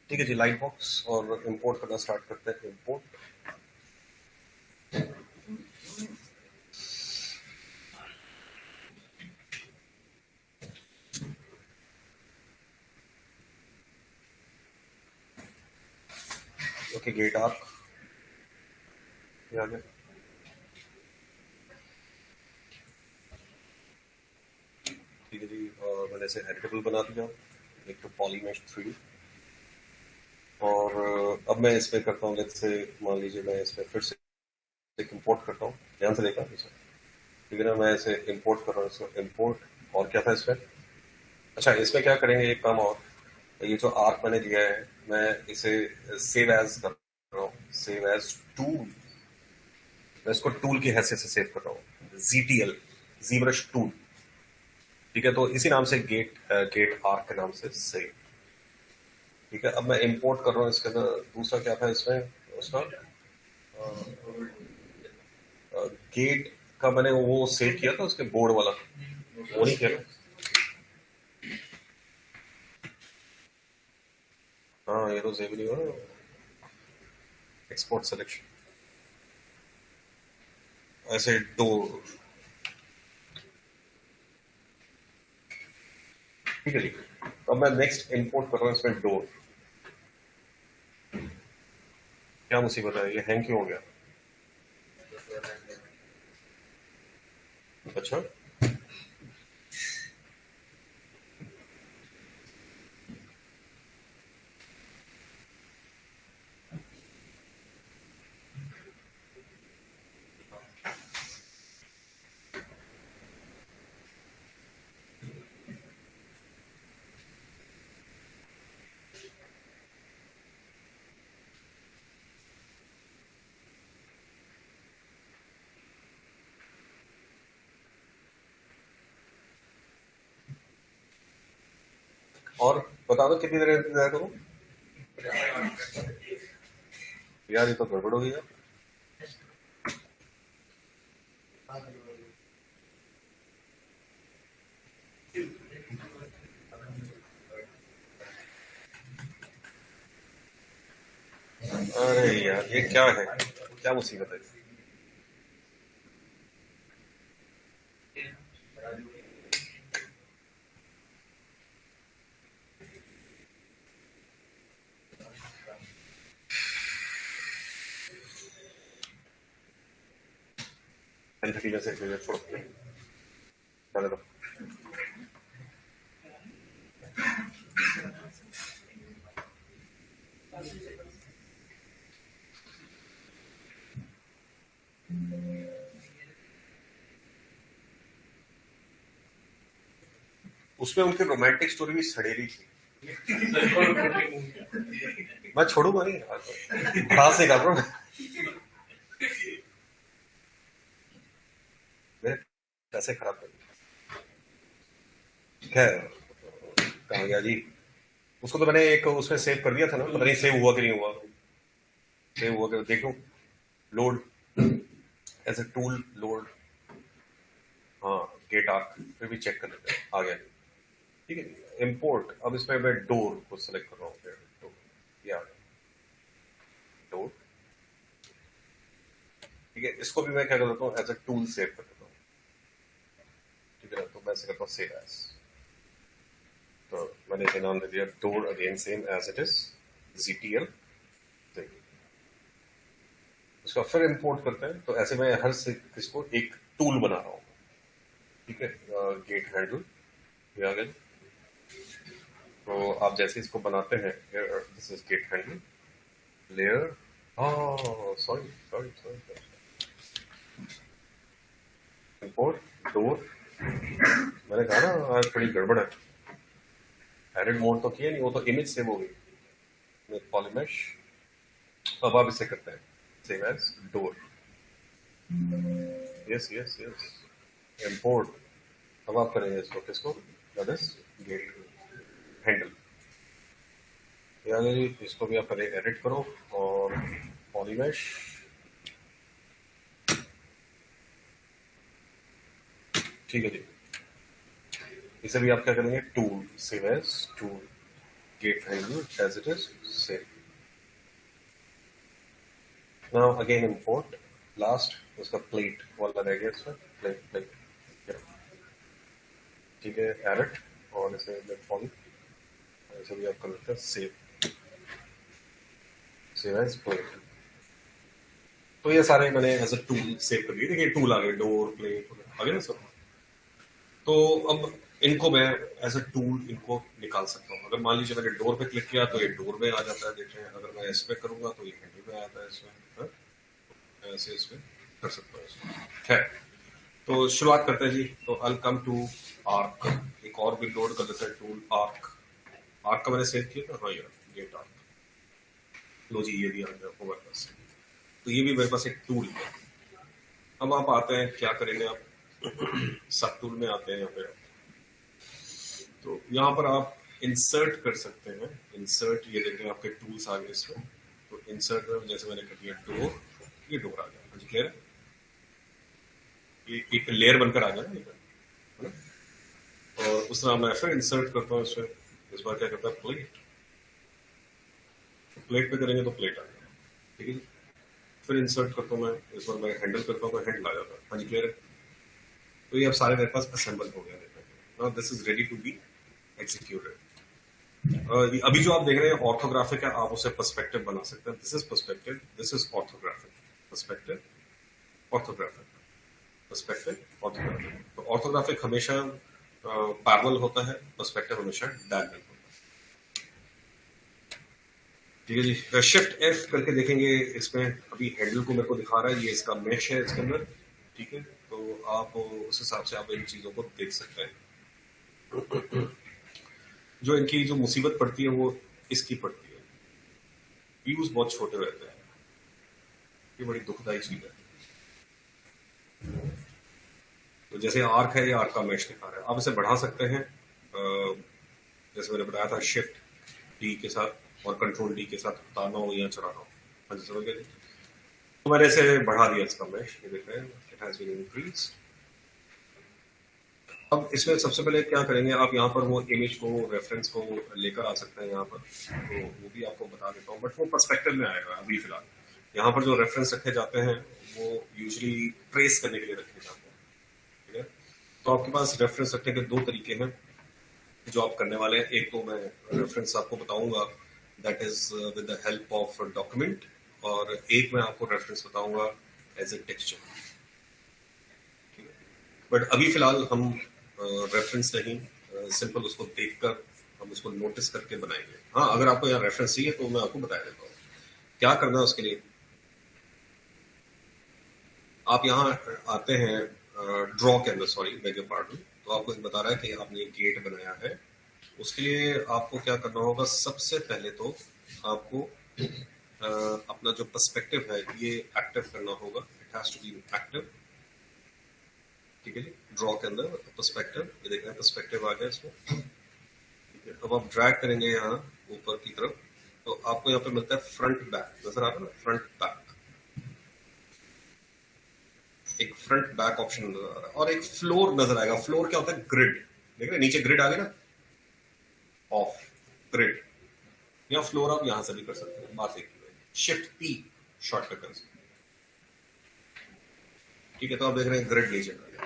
ठीक है जी, लाइट बॉक्स और इंपोर्ट करना स्टार्ट करते हैं। इंपोर्ट ओके, गेट आर्क ये आ गया। ठीक है जी, मैंने इसे एडिटेबल बना दिया, एक तो पॉलीमेश 3D। और अब मैं इसमें करता हूँ, जैसे मान लीजिए मैं इसमें फिर से एक इंपोर्ट करता हूँ, ध्यान से देखा इसे। ठीक है ना, मैं इसे इंपोर्ट कर रहा हूँ, इसमें इंपोर्ट। और क्या था इसमें? अच्छा, इसमें क्या करेंगे, एक काम और, ये जो आर्क मैंने दिया है, मैं इसे सेव एज कर रहा हूँ, सेव एज टूल। मैं इसको टूल की हैसियत से सेव कर रहा हूँ, ZTL, ZBrush टूल। ठीक है, तो इसी नाम से गेट आर्क के नाम से सेव। ठीक है, अब मैं इंपोर्ट कर रहा हूँ इसके अंदर। दूसरा क्या था इसमें उसका, गेट का मैंने वो सेव किया था, उसके बोर्ड वाला वो नहीं किया ना? हाँ, ये तो सेव नहीं हुआ। एक्सपोर्ट सिलेक्शन ऐसे दो। ठीक है जी, अब मैं नेक्स्ट इंपोर्ट कर रहा हूँ इसमें डोर। क्या मुसीबत है, ये हैंग क्यों हो गया? अच्छा, और बता दो कितनी देर इंतजार करूँ? यार ये तो गड़बड़ हो गई है। अरे यार, ये क्या है, क्या मुसीबत है? एंटिटी जैसे छोड़ जाने दो। उसमें उनकी रोमांटिक स्टोरी भी सड़ेली थी। मैं छोड़ूंगा नहीं, खास नहीं कर रहा हूँ। मेरे पैसे खराब कर दिए। खैर, कहाँ गया जी? उसको तो मैंने एक उसमें सेव कर दिया था ना, पता नहीं सेव हुआ कि नहीं हुआ। सेव हुआ कि देखो, load as a tool, load. हाँ, गेट आर्क फिर भी चेक कर लेते हैं, आ गया। ठीक है, इंपोर्ट। अब इसमें मैं डोर को सेलेक्ट कर रहा हूँ, या डोर। ठीक है, इसको भी मैं क्या कर देता हूँ, एज ए टूल सेव कर देता हूँ। ठीक है, तो मैं ऐसे करता हूँ सेव एज। तो मैंने इसे नाम दे दिया door, again same as it is, ZTL। उसका फिर इंपोर्ट करते हैं, तो ऐसे मैं हर से इसको एक टूल बना रहा हूँ। ठीक है, गेट हैंडल ये आ गया। तो आप जैसे इसको बनाते हैं, this is get handle. Layer, sorry sorry sorry, import door, मैंने कहा ना आज थोड़ी गड़बड़ है। एडिट मोड तो किया नहीं, वो तो इमेज सेव हो गई पॉलीमेश। अब आप इसे करते हैं save as door, yes yes yes, import. अब आप करेंगे इसको किसको, दैट इज गेट हैंडल। यानी इसको भी आप पहले एडिट करो और पॉलीमेश, ठीक है जी। इसे भी आप क्या करेंगे, tool, save as tool, get handle as it is, save. Now again import, last उसका प्लेट वाला रह गया इसमें, प्लेट प्लेट, ठीक है, एडिट और इसे फॉलो, इसे भी आप कर लेते हैं सेव, सेव एज प्लेट। तो ये सारे मैंने एज अ टूल सेव कर दिए। देखिए टूल आ गए, डोर, प्लेट आ गए ना सब। तो अब इनको मैं एज अ टूल इनको निकाल सकता हूँ। अगर मान लीजिए मैंने डोर पे क्लिक किया तो ये डोर में आ जाता है, देख रहे हैं। अगर मैं इस पे करूंगा तो ये हैंडल में आ जाता है इसमें, हाँ? ऐसे इसमें कर सकता हूँ इसमें। खैर, तो शुरुआत करते हैं जी। तो आई कम टू आर्क, एक और भी लोड कर देते हैं टूल आर्क। आर्क का मैंने सेव किया था, हाँ यार गेट आर्क, लो जी ये भी आ गया हमारे पास। तो ये भी मेरे पास एक टूल है। अब आप आते हैं, क्या करेंगे आप, सब टूल में आते हैं यहाँ पे। तो यहाँ पर आप इंसर्ट कर सकते हैं, इंसर्ट, ये देख रहे हैं आपके टूल्स आ गए इसमें। तो इंसर्ट में जैसे मैंने कर दिया डोर, ये डोर आ गया, मुझे क्लियर है, ये एक लेयर बनकर आ गया ना, है ना। और उस तरह मैं फिर इंसर्ट करता हूँ इसमें, इस बार क्या करता है प्लेट, प्लेट पे करेंगे तो प्लेट आ गया, ठीक है जी। फिर इंसर्ट करता हूँ मैं, इस बार मैं हैंडल करता हूँ तो हैंडल आ जाता है, हाँ जी क्लियर है। तो ये अब सारे मेरे पास असेंबल हो गया, now this is ready to be executed. अभी जो आप देख रहे हैं ऑर्थोग्राफिक है, आप उसे पर्सपेक्टिव बना सकते हैं। This is perspective, this is orthographic, perspective orthographic, perspective orthographic. तो ऑर्थोग्राफिक हमेशा पैरेलल होता है, पर्सपेक्टिव हमेशा डायगोनल होता है, ठीक है जी। शिफ्ट एफ करके देखेंगे इसमें, अभी हैंडल को मेरे को दिखा रहा है, ये इसका मेश है इसके अंदर, ठीक है। तो आप उस हिसाब से आप इन चीजों को देख सकते हैं। जो इनकी जो मुसीबत पड़ती है वो इसकी पड़ती है, व्यूज बहुत छोटे रहते हैं, ये बड़ी दुखदाई चीज है। तो जैसे आर्क है, ये आर्क का मेश दिखा रहा है, आप इसे बढ़ा सकते हैं, जैसे मैंने बताया था शिफ्ट डी के साथ और कंट्रोल डी के साथ उतारना हो या चढ़ाना हो, हाँ जी समझ गए। तो मैंने इसे बढ़ा दिया इसका मेश, ये देख रहे हैं, इट हैज बीन इंक्रीज्ड। अब इसमें सबसे पहले क्या करेंगे, आप यहाँ पर वो इमेज को, रेफरेंस को लेकर आ सकते हैं यहाँ पर, तो वो भी आपको बता देता हूँ, बट वो पर्सपेक्टिव में आएगा अभी फिलहाल। यहाँ पर जो रेफरेंस रखे जाते हैं वो यूजुअली ट्रेस करने के लिए रखे जाते हैं, ठीक है। तो आपके पास रेफरेंस रखने के दो तरीके हैं जो आप करने वाले हैं। एक तो मैं रेफरेंस आपको बताऊंगा, that is with the help of document, और एक मैं आपको रेफरेंस बताऊंगा एज ए टेक्सचर, ठीक है। बट अभी फिलहाल हम रेफरेंस नहीं, सिंपल उसको देखकर हम उसको नोटिस करके बनाएंगे। हाँ, अगर आपको यहाँ रेफरेंस चाहिए तो मैं आपको बता देता हूँ क्या करना है उसके लिए। आप यहाँ आते हैं ड्रॉ के अंदर, सॉरी बेग योर पार्डन। तो आपको बता रहा है कि आपने गेट बनाया है, उसके लिए आपको क्या करना होगा, सबसे पहले तो आपको अपना जो पर्सपेक्टिव है ये एक्टिव करना होगा, it has to be active, ठीक है जी। ड्रॉ के अंदर पर्सपेक्टिव, ये देख रहे हैं पर्सपेक्टिव आ गया इसमें, ठीक है। अब आप ड्रैग करेंगे यहाँ ऊपर की तरफ, तो आपको यहाँ पे मिलता है फ्रंट बैक, नजर आ रहा है ना, फ्रंट बैक, एक फ्रंट बैक ऑप्शन नजर आ रहा है, और एक फ्लोर नजर आएगा। फ्लोर क्या होता है, ग्रिड, देख रहे हैं नीचे ग्रिड आ गया ना, ऑफ ग्रिड, या फ्लोर आप यहां से भी कर सकते हैं, बात एक शिफ्ट पी शॉर्टकट कर सकते हैं, ठीक है। तो आप देख रहे हैं ग्रिड नीचे आ गया।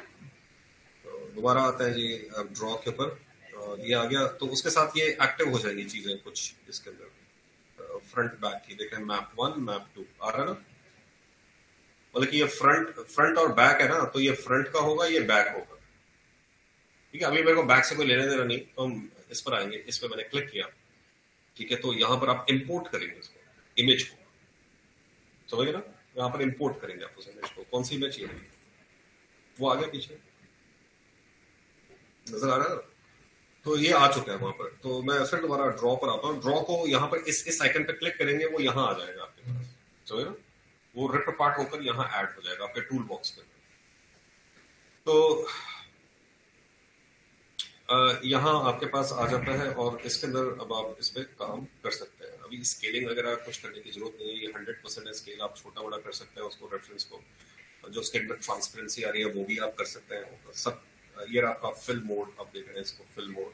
तो दोबारा आता है जी ड्रॉ के ऊपर, ये आ गया, तो उसके साथ ये एक्टिव हो जाएंगी चीजें कुछ इसके अंदर, फ्रंट बैक की देख रहे हैं, मैप 1 मैप 2 आ रहा है ना, मतलब कि ये फ्रंट और बैक है ना, तो ये फ्रंट का होगा, ये बैक होगा, ठीक है। अभी मेरे को बैक से कोई लेने देना नहीं, तो हम इस पर आएंगे, इस पर मैंने क्लिक किया, ठीक है। तो यहाँ पर आप इंपोर्ट करेंगे इसको, इमेज को, समझ गए ना? यहाँ पर इंपोर्ट करेंगे आप उस इमेज को, कौन सी इमेज चाहिए, वो आगे पीछे नजर आ रहा है ना? तो ये आ चुका है वहां पर। तो मैं फिर दोबारा ड्रॉ पर आता हूँ। ड्रॉ को यहाँ पर इस आइकन पे क्लिक करेंगे, वो यहाँ आ जाएगा आपके पास, समझ ना? वो रिप पार्ट होकर यहाँ ऐड हो जाएगा आपके टूल बॉक्स में। तो यहाँ आपके पास आ जाता है और इसके अंदर अब आप इस पे काम कर सकते हैं। अभी स्केलिंग वगैरह कुछ करने की जरूरत नहीं है, ये 100% है स्केल, आप छोटा बड़ा कर सकते हैं उसको, रेफरेंस को। जो उसके अंदर ट्रांसपेरेंसी आ रही है वो भी आप कर सकते हैं सब। ये आपका फिल मोड, आप देख रहे हैं इसको, फिल मोड।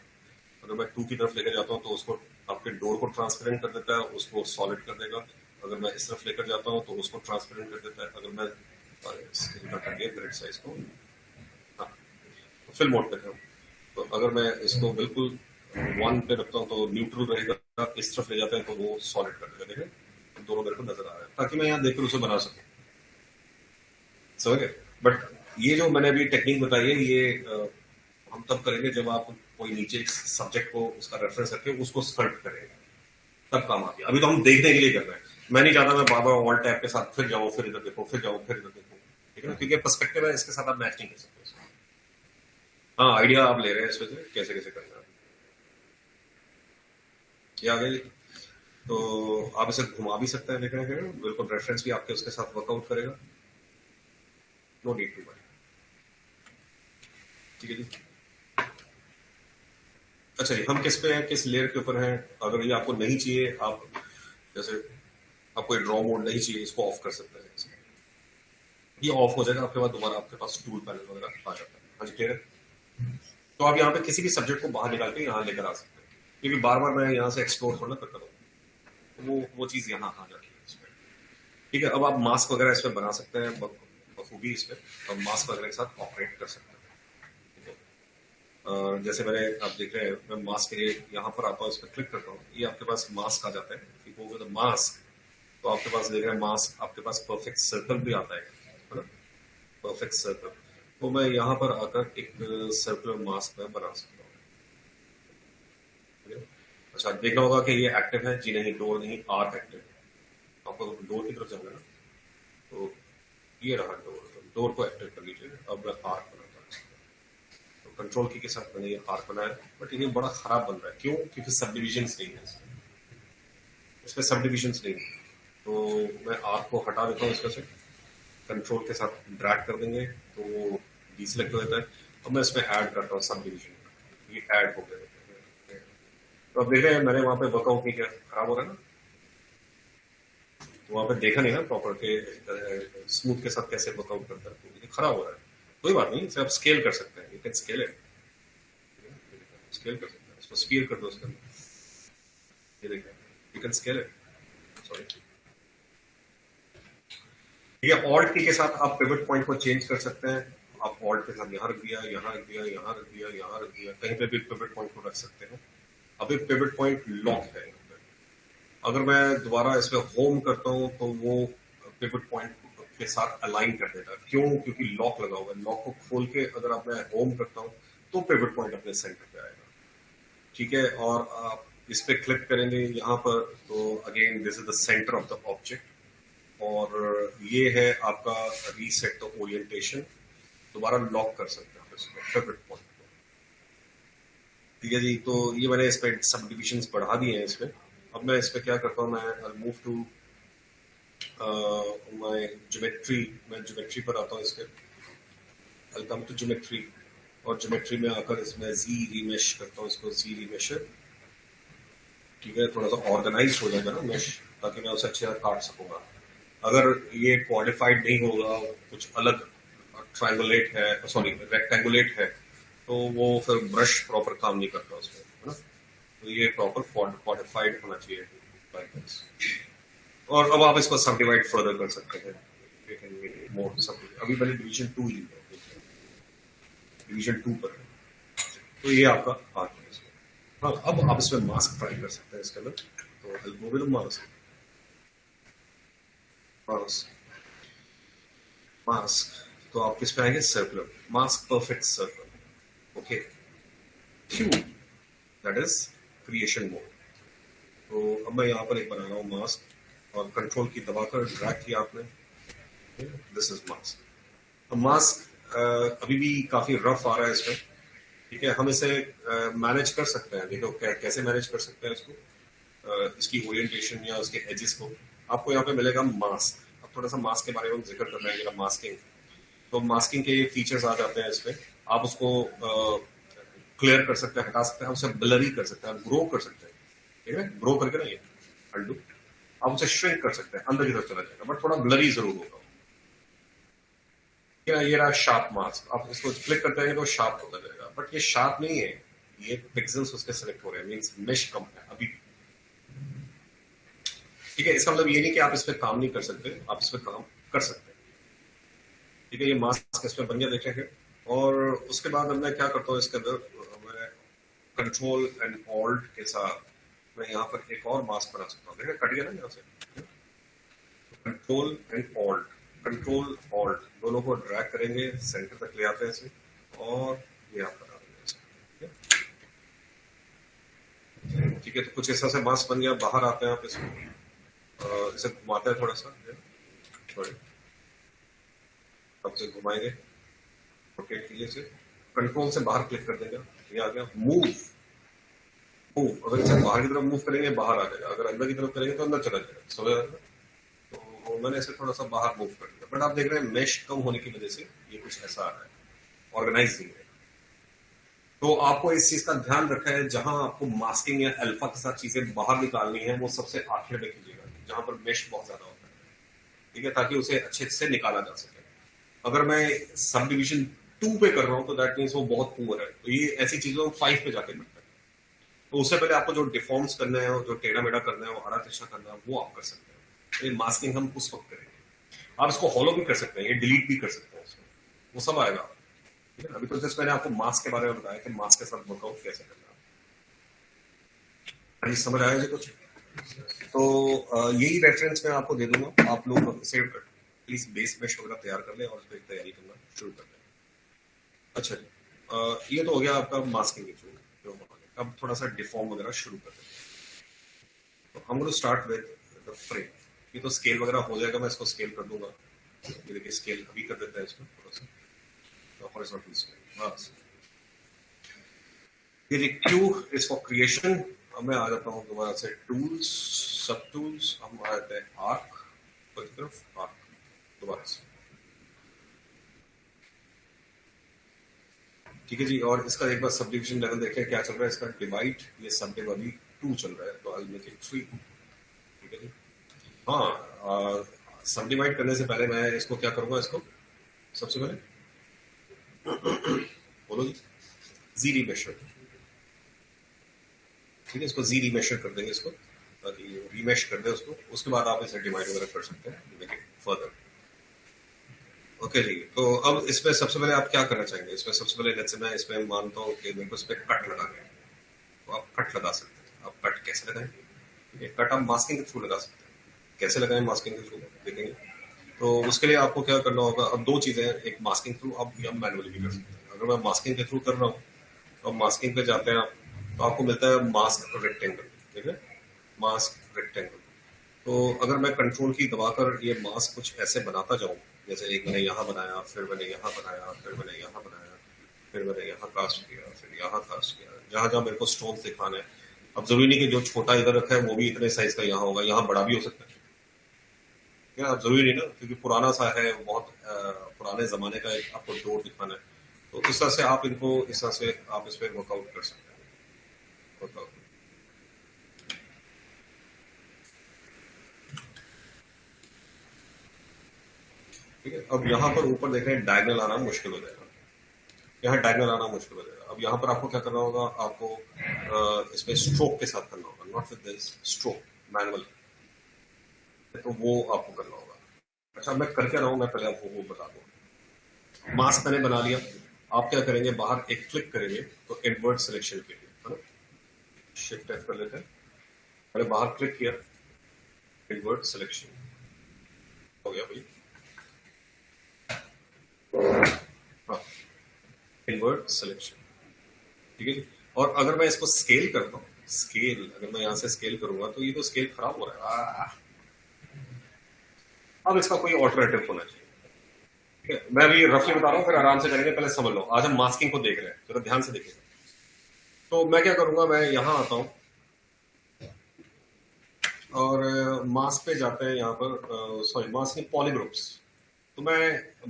अगर मैं 2 की तरफ लेकर जाता हूँ तो उसको आपके डोर को ट्रांसपेरेंट कर देता है, उसको सॉलिड कर देगा। अगर मैं इस तरफ लेकर जाता हूँ तो उसको ट्रांसपेरेंट कर देता है। अगर मैं ग्रिड साइज को, हाँ, तो फिल मोड पे हूँ। तो अगर मैं इसको बिल्कुल 1 पे रखता हूँ तो न्यूट्रल रहेगा, इस तरफ ले जाते हैं तो वो सॉलिड कर देगा। देखें दोनों मेरे को नजर आ रहा है, ताकि मैं यहाँ देखकर उसे बना सकूँ, समझ गए? बट ये जो मैंने अभी टेक्निक बताई है, ये हम तब करेंगे जब आप कोई नीचे एक सब्जेक्ट को उसका रेफरेंस रखे उसको स्कल्प्ट करेंगे, तब काम आती है। अभी तो हम देखने के लिए कर रहे हैं। मैं नहीं चाहता मैं बार बार ऑल टैब के साथ फिर जाऊँ, फिर इधर देखो, फिर जाऊँ, फिर इधर देखो, ठीक है ना? क्योंकि पर्सपेक्टिव है, इसके साथ आप मैच नहीं कर सकते। हाँ, आइडिया आप ले रहे हैं इसमें से कैसे कैसे करना है, ये आ गई। तो आप इसे घुमा भी सकते हैं, देख रहे हैं बिल्कुल रेफरेंस भी आपके उसके साथ वर्कआउट करेगा। नो नीड टू वरी, ठीक है जी। अच्छा जी, हम किस पे हैं, किस लेयर के ऊपर हैं? अगर ये आपको नहीं चाहिए, आप जैसे आपको ड्रॉ मोड नहीं चाहिए, इसको ऑफ कर सकते हैं। ये ऑफ हो जाएगा आपके बाद, दोबारा आपके पास टूल पैनल वगैरह आ जाता है। हाँ जी, क्लियर है? तो आप यहाँ पे किसी भी सब्जेक्ट को बाहर निकाल के यहाँ लेकर आ सकते हैं, क्योंकि बार बार मैं यहाँ से एक्सप्लोर थोड़ा करता हूँ, वो चीज यहाँ आ जाती है इसमें। ठीक है, अब आप मास्क वगैरह इसमें बना सकते हैं बखूबी इसमें, और मास्क वगैरह के साथ ऑपरेट कर सकते हैं। जैसे मैंने, आप देख रहे हैं, मैं मास्क के लिए यहाँ पर आता हूँ, इस पर क्लिक करता हूँ, ये आपके पास मास्क आ जाता है। गो विद मास्क, तो आपके पास देख रहे हैं मास्क, आपके पास परफेक्ट सर्कल भी आता है ना? Perfect circle. तो मैं यहाँ पर आकर एक सर्कुलर मास्क में बना सकता हूँ। अच्छा, देखना होगा कि ये एक्टिव है जी, नहीं, डोर नहीं, आर्क एक्टिव है। आपको डोर की तरफ जाना है ना, तो ये रहा डोर, तो डोर को एक्टिव कर लीजिए। अब मैं आर्क बनाता हूँ, तो कंट्रोल की के साथ मैंने ये आर्क बनाया, बट ये बड़ा खराब बन रहा है। क्यों? क्योंकि सब डिविजन नहीं है इसमें सब डिविजन नहीं है। तो मैं आर्क को हटा देता हूँ इसमें से, कंट्रोल के साथ ड्रैग कर देंगे तो वो डीसेलेक्ट हो जाता है। अब मैं इसमें ऐड करता हूँ सब डिविजन, ये ऐड हो गया। तो अब देख रहे हैं मैंने वहां पे वर्कआउट नहीं किया, खराब हो रहा है ना? तो वहां पे देखा नहीं ना प्रॉपर के स्मूथ के साथ कैसे वर्कआउट करता है, तो ये खराब हो रहा है। कोई बात नहीं, इसे आप स्केल कर सकते हैं, you can scale it, scale कर सकते हैं इसको, स्पीयर कर दो उसके अंदर, ये देखिए, you can scale it. Sorry, ठीक है। ऑल्ट की के साथ आप पिवट पॉइंट को चेंज कर सकते हैं। आप ऑल्ट के साथ यहाँ रख दिया, यहाँ रख दिया, यहाँ रख दिया, यहाँ रख दिया, कहीं पे भी पिवट पॉइंट को रख सकते हैं। अभी पिवट पॉइंट लॉक है। अगर मैं दोबारा इसमें होम करता हूँ तो वो पिवट पॉइंट के साथ अलाइन कर देता है। क्यों? क्योंकि लॉक लगा हुआ है। लॉक को खोल के अगर आप मैं होम करता हूँ तो पिवट पॉइंट अपने सेंटर पे आएगा, ठीक है। और आप इस पे क्लिक करेंगे यहाँ पर, तो again this is the centre of the object, और ये है आपका रीसेट द ओरिएंटेशन। दोबारा लॉक कर सकते हैं इसमें पिवट पॉइंट को, ठीक है जी। तो ये मैंने इस पे सब डिविजन बढ़ा दिए हैं इसमें। अब मैं इस पे क्या करता हूँ, मैं मूव टू माय ज्योमेट्री, मैं ज्योमेट्री पर आता हूँ इसके, आई कम टू ज्योमेट्री, और ज्योमेट्री में आकर इसमें जी रीमेश करता हूँ इसको, जी रीमेश, ठीक है। थोड़ा सा ऑर्गेनाइज हो जाएगा ना मेश, ताकि मैं उसे अच्छे से काट सकूंगा। अगर ये क्वालिफाइड नहीं होगा, कुछ अलग ट्रायंगुलेट है, सॉरी रेक्टेंगुलेट है, तो वो फिर ब्रश प्रॉपर काम नहीं करता उसमें, है ना? तो ये प्रॉपर क्वालिफाइड होना चाहिए लाइक दिस। और अब आप इसको सब डिवाइड फर्दर कर सकते हैं, मोर सब। अभी मैंने डिवीजन 2 ही लिया, डिवीजन 2 पर है। तो ये आपका आ गया इसमें। हाँ, अब आप इसमें मास्क ट्राई कर सकते हैं इसके अंदर, तो हेल्प विद मास्क, मास्क। तो आप किस पे आएंगे? Circular mask, perfect circle, okay. Q, that is creation mode. तो अब मैं यहाँ पर एक बना रहा हूँ मास्क, और कंट्रोल की दबाकर ड्रैग किया आपने, दिस इज मास्क। मास्क अभी भी काफी रफ आ रहा है इसमें, ठीक है। हम इसे मैनेज कर सकते हैं, देखो कैसे मैनेज कर सकते हैं इसको, इसकी ओरिएंटेशन या उसके एजेस को। आपको यहाँ पे मिलेगा मास्क। अब थोड़ा सा मास्क के बारे में हम जिक्र कर रहे हैं, मास्किंग। तो मास्किंग के फीचर्स आ जाते हैं इसमें। आप उसको क्लियर कर सकते हैं, हटा सकते हैं, उसे ब्लरी कर सकते हैं, ग्रो कर सकते हैं, ठीक है। ग्रो करके ना, ये अनडू, आप उसे श्रिंक कर सकते हैं, अंदर की तरफ चला जाएगा, बट थोड़ा ब्लरी जरूर होगा। ये रहा शार्प मास्क। आप इसको क्लिक करते हैं तो शार्प होता जाएगा, बट ये शार्प नहीं है, ये पिक्सेल्स उसके सिलेक्ट हो रहे हैं, मींस मेश कम है अभी, ठीक है। इसका मतलब ये नहीं कि आप इस पे काम नहीं कर सकते, आप इस पे काम कर सकते हैं, ठीक है। ये मास्क इस पे बन गया, देखेंगे। और उसके बाद अब मैं क्या करता हूँ इसके अंदर, मैं कंट्रोल एंड ऑल्ट के साथ मैं यहाँ पर एक और मास्क बना सकता हूँ, देखिए कट गया ना यहाँ से। Control and alt, control alt दोनों को ड्रैग करेंगे, सेंटर तक ले आते हैं इसे, और ये आप बना देंगे इसे, ठीक है। तो कुछ ऐसा से मास्क बन गया। बाहर आते हैं आप इसमें, इसे घुमाते हैं थोड़ा सा, सॉरी, अब से घुमाएंगे, रोटेट कीजिए इसे, कंट्रोल से बाहर क्लिक कर देंगे, ये आ गया। मूव, मूव, अगर इसे बाहर की तरफ मूव करेंगे बाहर आ जाएगा, अगर अंदर की तरफ करेंगे तो अंदर चला जाएगा, समझ आएगा। तो मैंने इसे थोड़ा सा बाहर मूव कर दिया, बट आप देख रहे हैं मेश कम होने की वजह से ये कुछ ऐसा आ रहा है, ऑर्गेनाइज नहीं है। तो आपको इस चीज का ध्यान रखना है, जहां आपको मास्किंग या अल्फा के साथ चीजें बाहर निकालनी है, वो सबसे आखिर में कीजिएगा, जहां पर मेश बहुत ज्यादा होता है, ठीक है, ताकि उसे अच्छे से निकाला जा सके। अगर मैं सब डिविजन 2 पे कर रहा हूं तो दैट मीन्स वो बहुत पुअर है, तो ये ऐसी चीजों 5 पे जाके करता है। तो उससे पहले आपको जो डिफॉर्म्स करना है, जो टेढ़ा मेढ़ा करना है, वो आड़ा तिरछा करना है, वो आप कर सकते हैं। तो ये मास्किंग हम उस वक्त करेंगे। आप इसको हॉलो भी कर सकते हैं, ये डिलीट भी कर सकते हैं उसमें, वो सब आएगा, ठीक है। अभी तो जस्ट मैंने आपको मास्क के बारे में बताया कि मास्क के साथ वर्कआउट कैसे करना है, समझ आया जी कुछ। तो यही रेफरेंस मैं आपको दे दूंगा, आप लोग इसे प्लीज बेस मेश वगैरह तैयार कर लें और उस पर तैयारी करना शुरू कर दें। अच्छा जी, ये तो हो गया आपका मास्किंग के थ्रू। अब थोड़ा सा डिफॉर्म वगैरह शुरू कर देते हैं। तो हम going to start with the frame. ये तो स्केल वगैरह हो जाएगा, मैं इसको स्केल कर दूंगा। ये देखिए स्केल अभी कर देते हैं इसको थोड़ा सा, हॉरिजॉन्टल स्केल बस। ये क्यू इज फॉर क्रिएशन। अब मैं आ जाता हूँ दोबारा से टूल्स, सब टूल्स, हम आ जाते हैं आर्क की तरफ, आर्क दोबारा से, ठीक है जी। और इसका एक बार सब डिविजन लेवल देखें क्या चल रहा है इसका, डिवाइड, ये सब डिव अभी 2 चल रहा है, तो आई मेक इट 3, ठीक है जी। हाँ, सब डिवाइड करने से पहले मैं इसको क्या करूंगा, इसको सबसे पहले बोलो जी, जी रीमेशर, ठीक है। इसको जी रीमेशर कर देंगे, इसको रीमेश कर दे उसको, उसके बाद आप इसे डिवाइड वगैरह कर सकते हैं, मेक इट फर्दर। ओके जी, तो अब इसमें सबसे पहले आप क्या करना चाहेंगे, इसमें सबसे पहले जैसे मैं इसमें मानता हूँ कि मेरे को इस पर कट लगाना है, तो आप कट लगा सकते हैं। आप कट कैसे लगाएं, ये कट आप मास्किंग के थ्रू लगा सकते हैं। कैसे लगाएं मास्किंग के थ्रू, देखेंगे। तो उसके लिए आपको क्या करना होगा, अब 2 चीजें हैं, एक मास्किंग थ्रू, आप मैनुअली भी कर सकते हैं। अगर मैं मास्किंग के थ्रू कर रहा हूँ तो मास्किंग पे जाते हैं आप, तो आपको मिलता है मास्क रेक्टेंगल, ठीक है, मास्क रेक्टेंगल। तो अगर मैं कंट्रोल की दबाकर ये मास्क कुछ ऐसे बनाता जाऊं, जैसे एक मैंने यहाँ बनाया, फिर मैंने यहाँ बनाया, फिर मैंने यहाँ बनाया, फिर मैंने यहाँ कास्ट किया, फिर यहाँ कास्ट किया, जहां जहां मेरे को स्टोन दिखाना है। अब जरूरी नहीं कि जो छोटा इधर रखा है वो भी इतने साइज का यहाँ होगा, यहाँ बड़ा भी हो सकता है, क्या अब जरूरी नहीं ना, क्योंकि पुराना सा है, बहुत पुराने जमाने का एक आपको डोर दिखाना है। तो इस तरह से आप इनको, इस तरह से आप इस पर वर्कआउट कर सकते हैं, वर्कआउट। ठीक है। अब यहाँ पर ऊपर देख रहे हैं डायगनल आना मुश्किल हो जाएगा, यहाँ डायगनल आना मुश्किल हो जाएगा। अब यहाँ पर आपको क्या करना होगा, आपको इसमें स्ट्रोक के साथ करना होगा, not with this, stroke manual, तो वो आपको करना होगा। अच्छा, मैं करके रहा हूँ, मैं पहले आपको वो बता दूँ। मास्क मैंने बना लिया, आप क्या करेंगे, बाहर एक क्लिक करेंगे तो इनवर्ट सिलेक्शन के लिए, है ना, शिफ्ट एफ कर लेते हैं, मैंने बाहर क्लिक किया, इनवर्ट सिलेक्शन हो गया भाई, हाँ, इनवर्ट सिलेक्शन, ठीक है जी। और अगर मैं इसको स्केल करता हूँ, स्केल, अगर मैं यहाँ से स्केल करूंगा तो ये तो स्केल खराब हो रहा है, अब इसका कोई ऑल्टरनेटिव होना चाहिए। ठीक है, मैं अभी रफली बता रहा हूँ, फिर आराम से करेंगे। पहले समझ लो, आज हम मास्किंग को देख रहे हैं, जरा ध्यान से देखिए। तो मैं क्या करूंगा, मैं यहां आता हूं और मास्क पे जाते हैं यहाँ पर, सॉरी मास्क नहीं, पॉलीग्रुप्स। तो मैं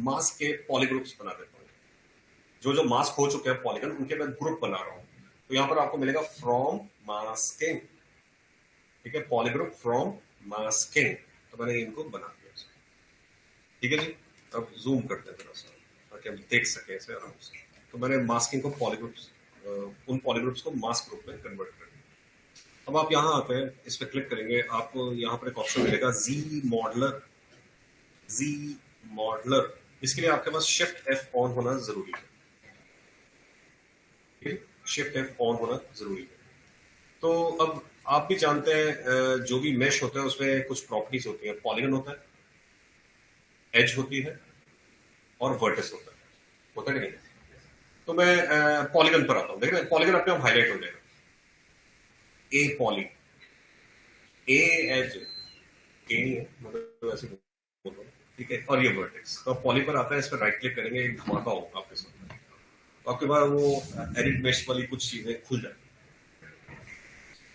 मास्क के पॉलीग्रुप्स बना देता हूँ। जो जो मास्क हो चुके हैं पॉलीगन, उनके मैं ग्रुप बना रहा हूँ। तो यहाँ पर आपको मिलेगा फ्रॉम मास्किंग। ठीक है, पॉलीग्रुप फ्रॉम मास्किंग। तो मैंने इनको बना दिया। ठीक है जी, अब जूम करते हैं थोड़ा सा ताकि हम देख सकें इसे आराम से। तो मैंने मास्किंग को पॉलीग्रुप्स, उन पॉलीग्रुप्स को मास्क ग्रुप में कन्वर्ट कर दिया। अब आप यहाँ आते हैं, इस पर क्लिक करेंगे, आपको यहाँ पर एक ऑप्शन मिलेगा जी मॉडलर। जी मॉडलर, इसके लिए आपके पास शिफ्ट एफ ऑन होना जरूरी है। शिफ्ट एफ ऑन होना जरूरी है। तो अब आप भी जानते हैं, जो भी मेश होता है उसमें कुछ प्रॉपर्टीज होती हैं। पॉलीगन होता है, एज होती है और वर्टिस होता है कि नहीं। तो मैं पॉलीगन पर आता हूं। देख रहे हैं, पॉलीगन अपने आप हाईलाइट हो जाएगा। ए पॉली, ए एज, ए नहीं है मतलब वैसे बोल रहा हूं। ठीक है, और ये वर्टेक्स। तो पॉली पर आता है, इस पर राइट क्लिक करेंगे, एक धमाका होगा आपके साथ। तो आपके पास वो एडिट मेश वाली कुछ चीजें खुल जाएंगी।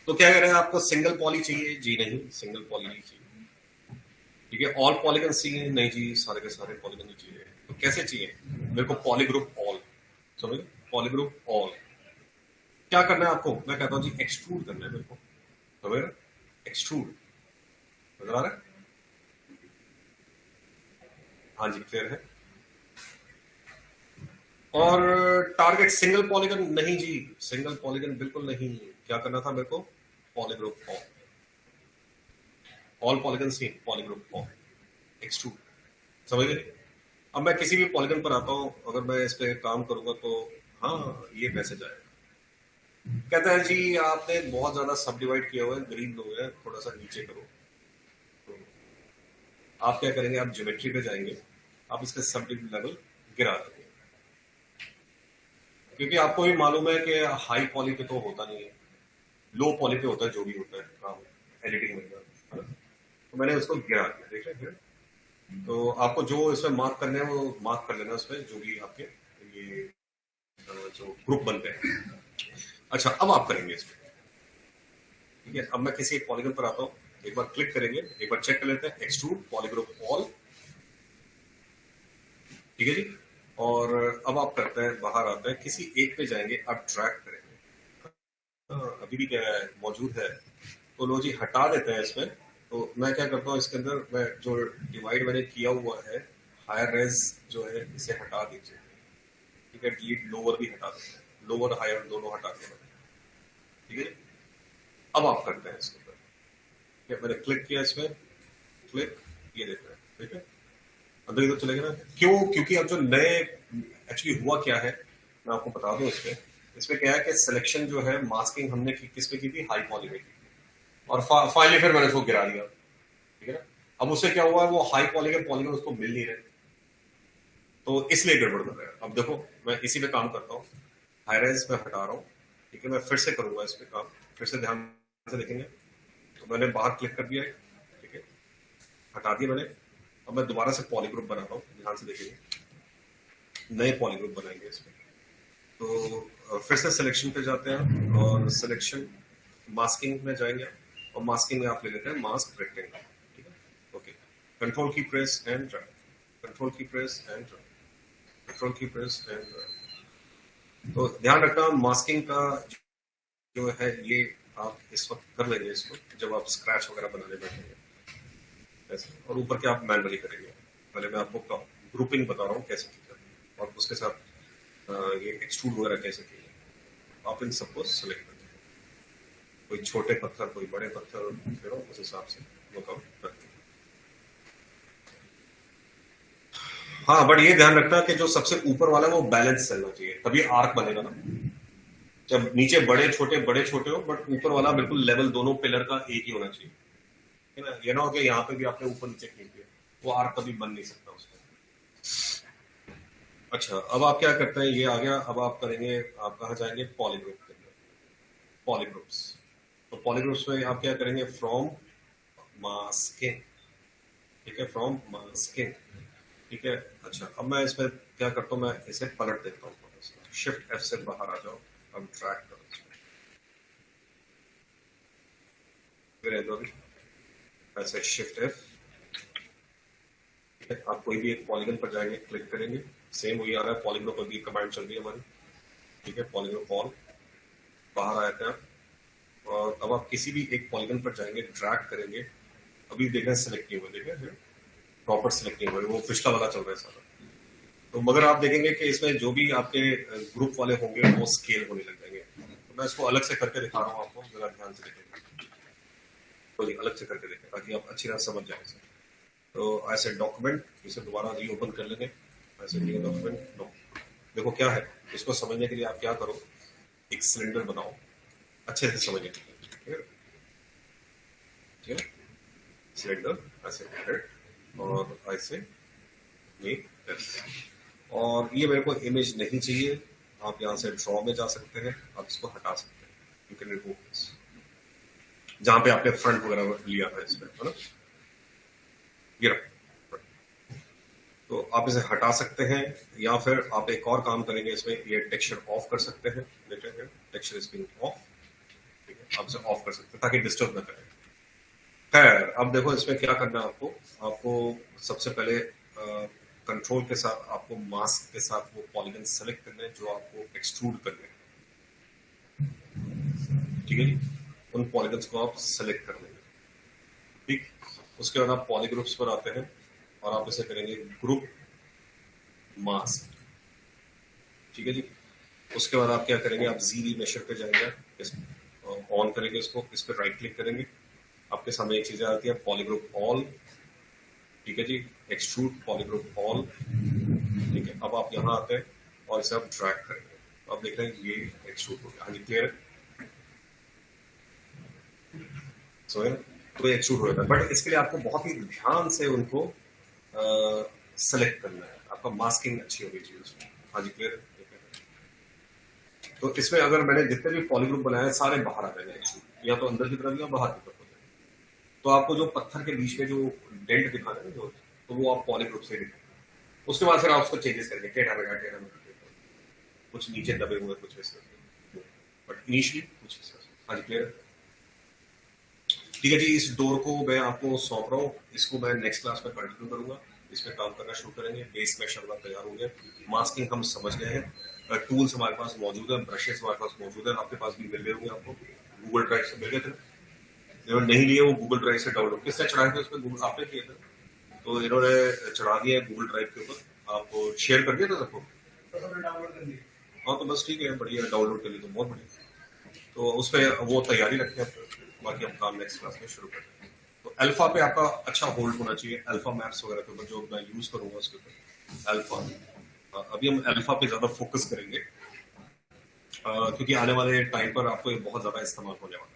तो क्या कह रहे हैं, आपको सिंगल पॉली चाहिए? जी नहीं, सिंगल पॉली नहीं चाहिए। ठीक है, ऑल पॉलीगन चाहिए? नहीं जी, सारे के सारे पॉलीगन नहीं चाहिए। तो कैसे चाहिए? मेरे को पॉलीग्रुप ऑल, समझ, पॉलीग्रुप ऑल। क्या करना है आपको? मैं कहता हूं जी एक्सट्रूड करना है मेरे को। समझ, एक्सट्रूड, नजर आ रहा है? हाँ जी, क्लियर है। और टारगेट सिंगल पॉलीगन? नहीं जी, सिंगल पॉलीगन बिल्कुल नहीं। क्या करना था मेरे को? पॉलीग्रुप ऑल, ऑल पॉलीगन सी, पॉलीग्रुप ऑल, एक्सट्रूड। समझ गए? अब मैं किसी भी पॉलीगन पर आता हूं, अगर मैं इस पे काम करूंगा तो हाँ, ये मैसेज आएगा। कहता है जी आपने बहुत ज्यादा सब डिवाइड किया हुआ है, गरीब लोग हैं, थोड़ा सा नीचे करो। तो आप क्या करेंगे, आप ज्योमेट्री पे जाएंगे, आप इसका सब लेवल गिरा देंगे। क्योंकि आपको भी मालूम है कि हाई पॉली पे तो होता नहीं है, लो पॉली पे होता है जो भी होता है काम एडिटिंग में, है ना। तो मैंने उसको गिरा दिया, देख रहे हैं। तो आपको जो इसमें मार्क करने हैं वो मार्क कर लेना, उसमें जो भी आपके ये जो ग्रुप बनते हैं। अच्छा, अब आप करेंगे इसमें। ठीक है, अब मैं किसी एक पॉलीगन पर आता हूँ, एक बार क्लिक करेंगे, एक बार चेक कर लेते हैं, एक्सट्रूड पॉलीग्रुप ऑल। ठीक है जी। और अब आप करते हैं, बाहर आते हैं, किसी एक पे जाएंगे, अब ड्रैग करेंगे। अभी भी क्या है, मौजूद है। तो लो जी, हटा देते हैं इसमें। तो मैं क्या करता हूँ, इसके अंदर मैं जो डिवाइड मैंने किया हुआ है, हायर रेज जो है, इसे हटा दीजिए। ठीक है, डिलीट लोअर भी हटा देते हैं, लोअर हायर दोनों हटा दिया। ठीक है, अब आप करते हैं इसके ऊपर। ठीक है, मैंने क्लिक किया इसमें, क्लिक, ये देख रहे हैं। ठीक है, अंदर इधर चलेगा ना। क्यों? क्योंकि अब जो नए एक्चुअली हुआ क्या है, मैं आपको बता दूं। इसमें क्या है कि सिलेक्शन जो है, मास्किंग हमने किस पे की थी? हाई पॉली में की थी। और फाइनली फिर मैंने उसको गिरा दिया। ठीक है ना। अब उससे क्या हुआ है, वो हाई पॉली के पॉलीगन उसको मिल नहीं रहे, तो इसलिए गड़बड़ कर रहा है। अब देखो, मैं इसी पे काम करता हूँ, हाई रेज में हटा रहा हूँ। ठीक है, मैं फिर से करूंगा इस पे काम, फिर से ध्यान से देखेंगे। तो मैंने बाहर क्लिक कर दिया है। ठीक है, हटा दिया मैंने। अब मैं दोबारा से पॉलीग्रुप बनाता हूँ, ध्यान से देखेंगे, नए पॉलीग्रुप बनाएंगे इसमें। तो फिर से सिलेक्शन पे जाते हैं और सिलेक्शन मास्किंग में जाएंगे, और मास्किंग में आप ले लेते हैं मास्क रेक्टेंगल। ठीक है, ओके, कंट्रोल की प्रेस एंड ड्रैग, कंट्रोल की प्रेस एंड ड्रैग, कंट्रोल की प्रेस एंड ड्रैग। तो ध्यान रखना, मास्किंग का जो है ये आप इस वक्त कर लेंगे, इसको जब आप स्क्रैच वगैरह बनाने बैठेंगे ऐसे, और ऊपर के आप मैनुअली करेंगे। पहले मैं आपको ग्रुपिंग बता रहा हूँ कैसे की जाती है, और उसके साथ ये एक्सट्रूड वगैरह कैसे किए। आप इन सबको सेलेक्ट करते हैं, कोई छोटे पत्थर, कोई बड़े पत्थर, फिर उस हिसाब से वो काम करते हैं। हाँ, बट ये ध्यान रखना कि जो सबसे ऊपर वाला है वो बैलेंस चलना चाहिए, तभी आर्क बनेगा ना। जब नीचे बड़े छोटे हो, बट ऊपर वाला बिल्कुल लेवल, दोनों पिलर का एक ही होना चाहिए, है ना। ये ना हो कि यहाँ पे भी आपने ऊपर नीचे खींच दिया, वो आर्क कभी बन नहीं सकता उसका। अच्छा, अब आप क्या करते हैं, ये आ गया। अब आप करेंगे, आप कहाँ जाएंगे? पॉलीग्रुप के अंदर, पॉलीग्रुप्स। तो पॉलीग्रुप्स में आप क्या करेंगे? फ्रॉम मास्किंग, ठीक है, फ्रॉम स्किन। ठीक है, अच्छा अब मैं इसमें क्या करता हूँ, मैं इसे पलट देता हूँ, शिफ्ट एफ से बाहर आ जाओ, अब ड्रैग करो इसमें, फिर इधर ऐसे शिफ्ट एफ, आप कोई भी एक पॉलीगन पर जाएंगे, क्लिक करेंगे, सेम वही आ रहा है, पॉलीगन पर भी कमांड चल रही है हमारी। ठीक है, पॉलीगन कॉल, बाहर आए थे आप, और अब आप किसी भी एक पॉलीगन पर जाएंगे, ड्रैग करेंगे, अभी देखें सिलेक्ट नहीं हुआ, देखें प्रॉपर सिलेक्ट नहीं हुआ, वो पिछला वाला चल रहा है सारा। तो मगर आप देखेंगे कि इसमें जो भी आपके ग्रुप वाले होंगे वो स्केल होने लग जाएंगे। तो मैं इसको अलग से करके दिखा रहा हूँ आपको, जरा ध्यान से देखेंगे, तो ये अलग से करके देखें ताकि आप अच्छी तरह समझ जाए इसे। तो ऐसे डॉक्यूमेंट, इसे दोबारा रीओपन कर लेंगे, ऐसे न्यू डॉक्यूमेंट, देखो क्या है, इसको समझने के लिए आप क्या करो, एक सिलेंडर बनाओ अच्छे से समझने के लिए। ठीक है, ठीक है, सिलेंडर ऐसे हेड और ऐसे मेक और ये मेरे को इमेज नहीं चाहिए, आप यहाँ से ड्रॉ में जा सकते हैं, आप इसको हटा सकते हैं, यू कैन रिमूव दिस, जहां पे आपने फ्रंट वगैरह लिया था इसमें, है ना, ये रहा। तो आप इसे हटा सकते हैं, या फिर आप एक और काम करेंगे इसमें, ये टेक्सचर ऑफ कर सकते हैं, देखेंगे टेक्सचर इज बीइंग ऑफ, ठीक है, आप इसे ऑफ कर सकते हैं ताकि डिस्टर्ब ना करें। खैर अब देखो इसमें क्या करना है आपको, आपको सबसे पहले कंट्रोल के साथ आपको मास्क के साथ वो पॉलीगन सेलेक्ट करने हैं जो आपको एक्सट्रूड करने हैं। ठीक है जी, उन पॉलीगन्स को आप सेलेक्ट कर लेंगे। ठीक, उसके बाद आप पॉलीग्रुप्स पर आते हैं और आप इसे करेंगे ग्रुप मास्क। ठीक है जी, उसके बाद आप क्या करेंगे, आप जीरी मेशर पे जाएंगे, इस ऑन करेंगे इसको, इस पर राइट क्लिक करेंगे, आपके सामने एक चीज आती है पॉलीग्रुप ऑल। ठीक है जी, एक्सट्रूड पॉलीग्रुप ऑल। ठीक है, अब आप यहाँ आते हैं और इसे आप ड्रैग करेंगे, तो आप देख रहे हैं ये एक्सट्रूड हो गया। हाँ जी, क्लियर है, सो है, तो ये एक्सट्रूड हो जाता है, बट इसके लिए आपको बहुत ही ध्यान से उनको सेलेक्ट करना है, आपका मास्किंग अच्छी होनी चाहिए उसमें। हाँ जी, क्लियर है। तो इसमें अगर मैंने जितने भी पॉलीग्रुप बनाए सारे बाहर आ जाएंगे एक्चुअली, या तो अंदर की तरफ या बाहर की तरफ हो जाएंगे। तो आपको जो पत्थर के बीच में जो डेंट दिखा रहे हैं जो, तो वो आप पॉलीग्रुप से दिखाएंगे। उसके बाद फिर आप उसको चेंजेस करेंगे, टेढ़ा मेढ़ा, कुछ नीचे दबे हुए, कुछ ऐसे, बट इनिशियली कुछ ऐसा। हाँ जी, क्लियर। ठीक है जी, इस डोर को मैं आपको सौंप रहा हूँ, इसको मैं नेक्स्ट क्लास में कंटिन्यू करूंगा, इसमें काम करना शुरू करेंगे। बेस में शब्द तैयार हो गया, मास्किंग हम समझ गए हैं, टूल्स हमारे पास मौजूद है, ब्रशेस हमारे पास मौजूद है, आपके पास भी मिल गए होंगे, आपको गूगल ड्राइव से मिल गए थे। जो नहीं लिए वो गूगल ड्राइव से डाउनलोड, किसने चढ़ाए थे उसमें, गूगल आपने किए थे, तो इन्होंने चढ़ा दिया है गूगल ड्राइव के ऊपर, आपको शेयर कर दिया था सबको। हाँ तो बस ठीक है, बढ़िया, डाउनलोड कर ली तो बहुत बढ़िया। तो उस पर वो तैयारी रखें आप, बाकी हम काम नेक्स्ट क्लास में शुरू करते हैं। तो अल्फा पे आपका अच्छा होल्ड होना चाहिए, अल्फा मैप्स वगैरह के ऊपर जो मैं यूज करूंगा उसके ऊपर अल्फा। अभी हम अल्फा पे ज्यादा फोकस करेंगे क्योंकि आने वाले टाइम पर आपको ये बहुत ज्यादा इस्तेमाल होने वाला है।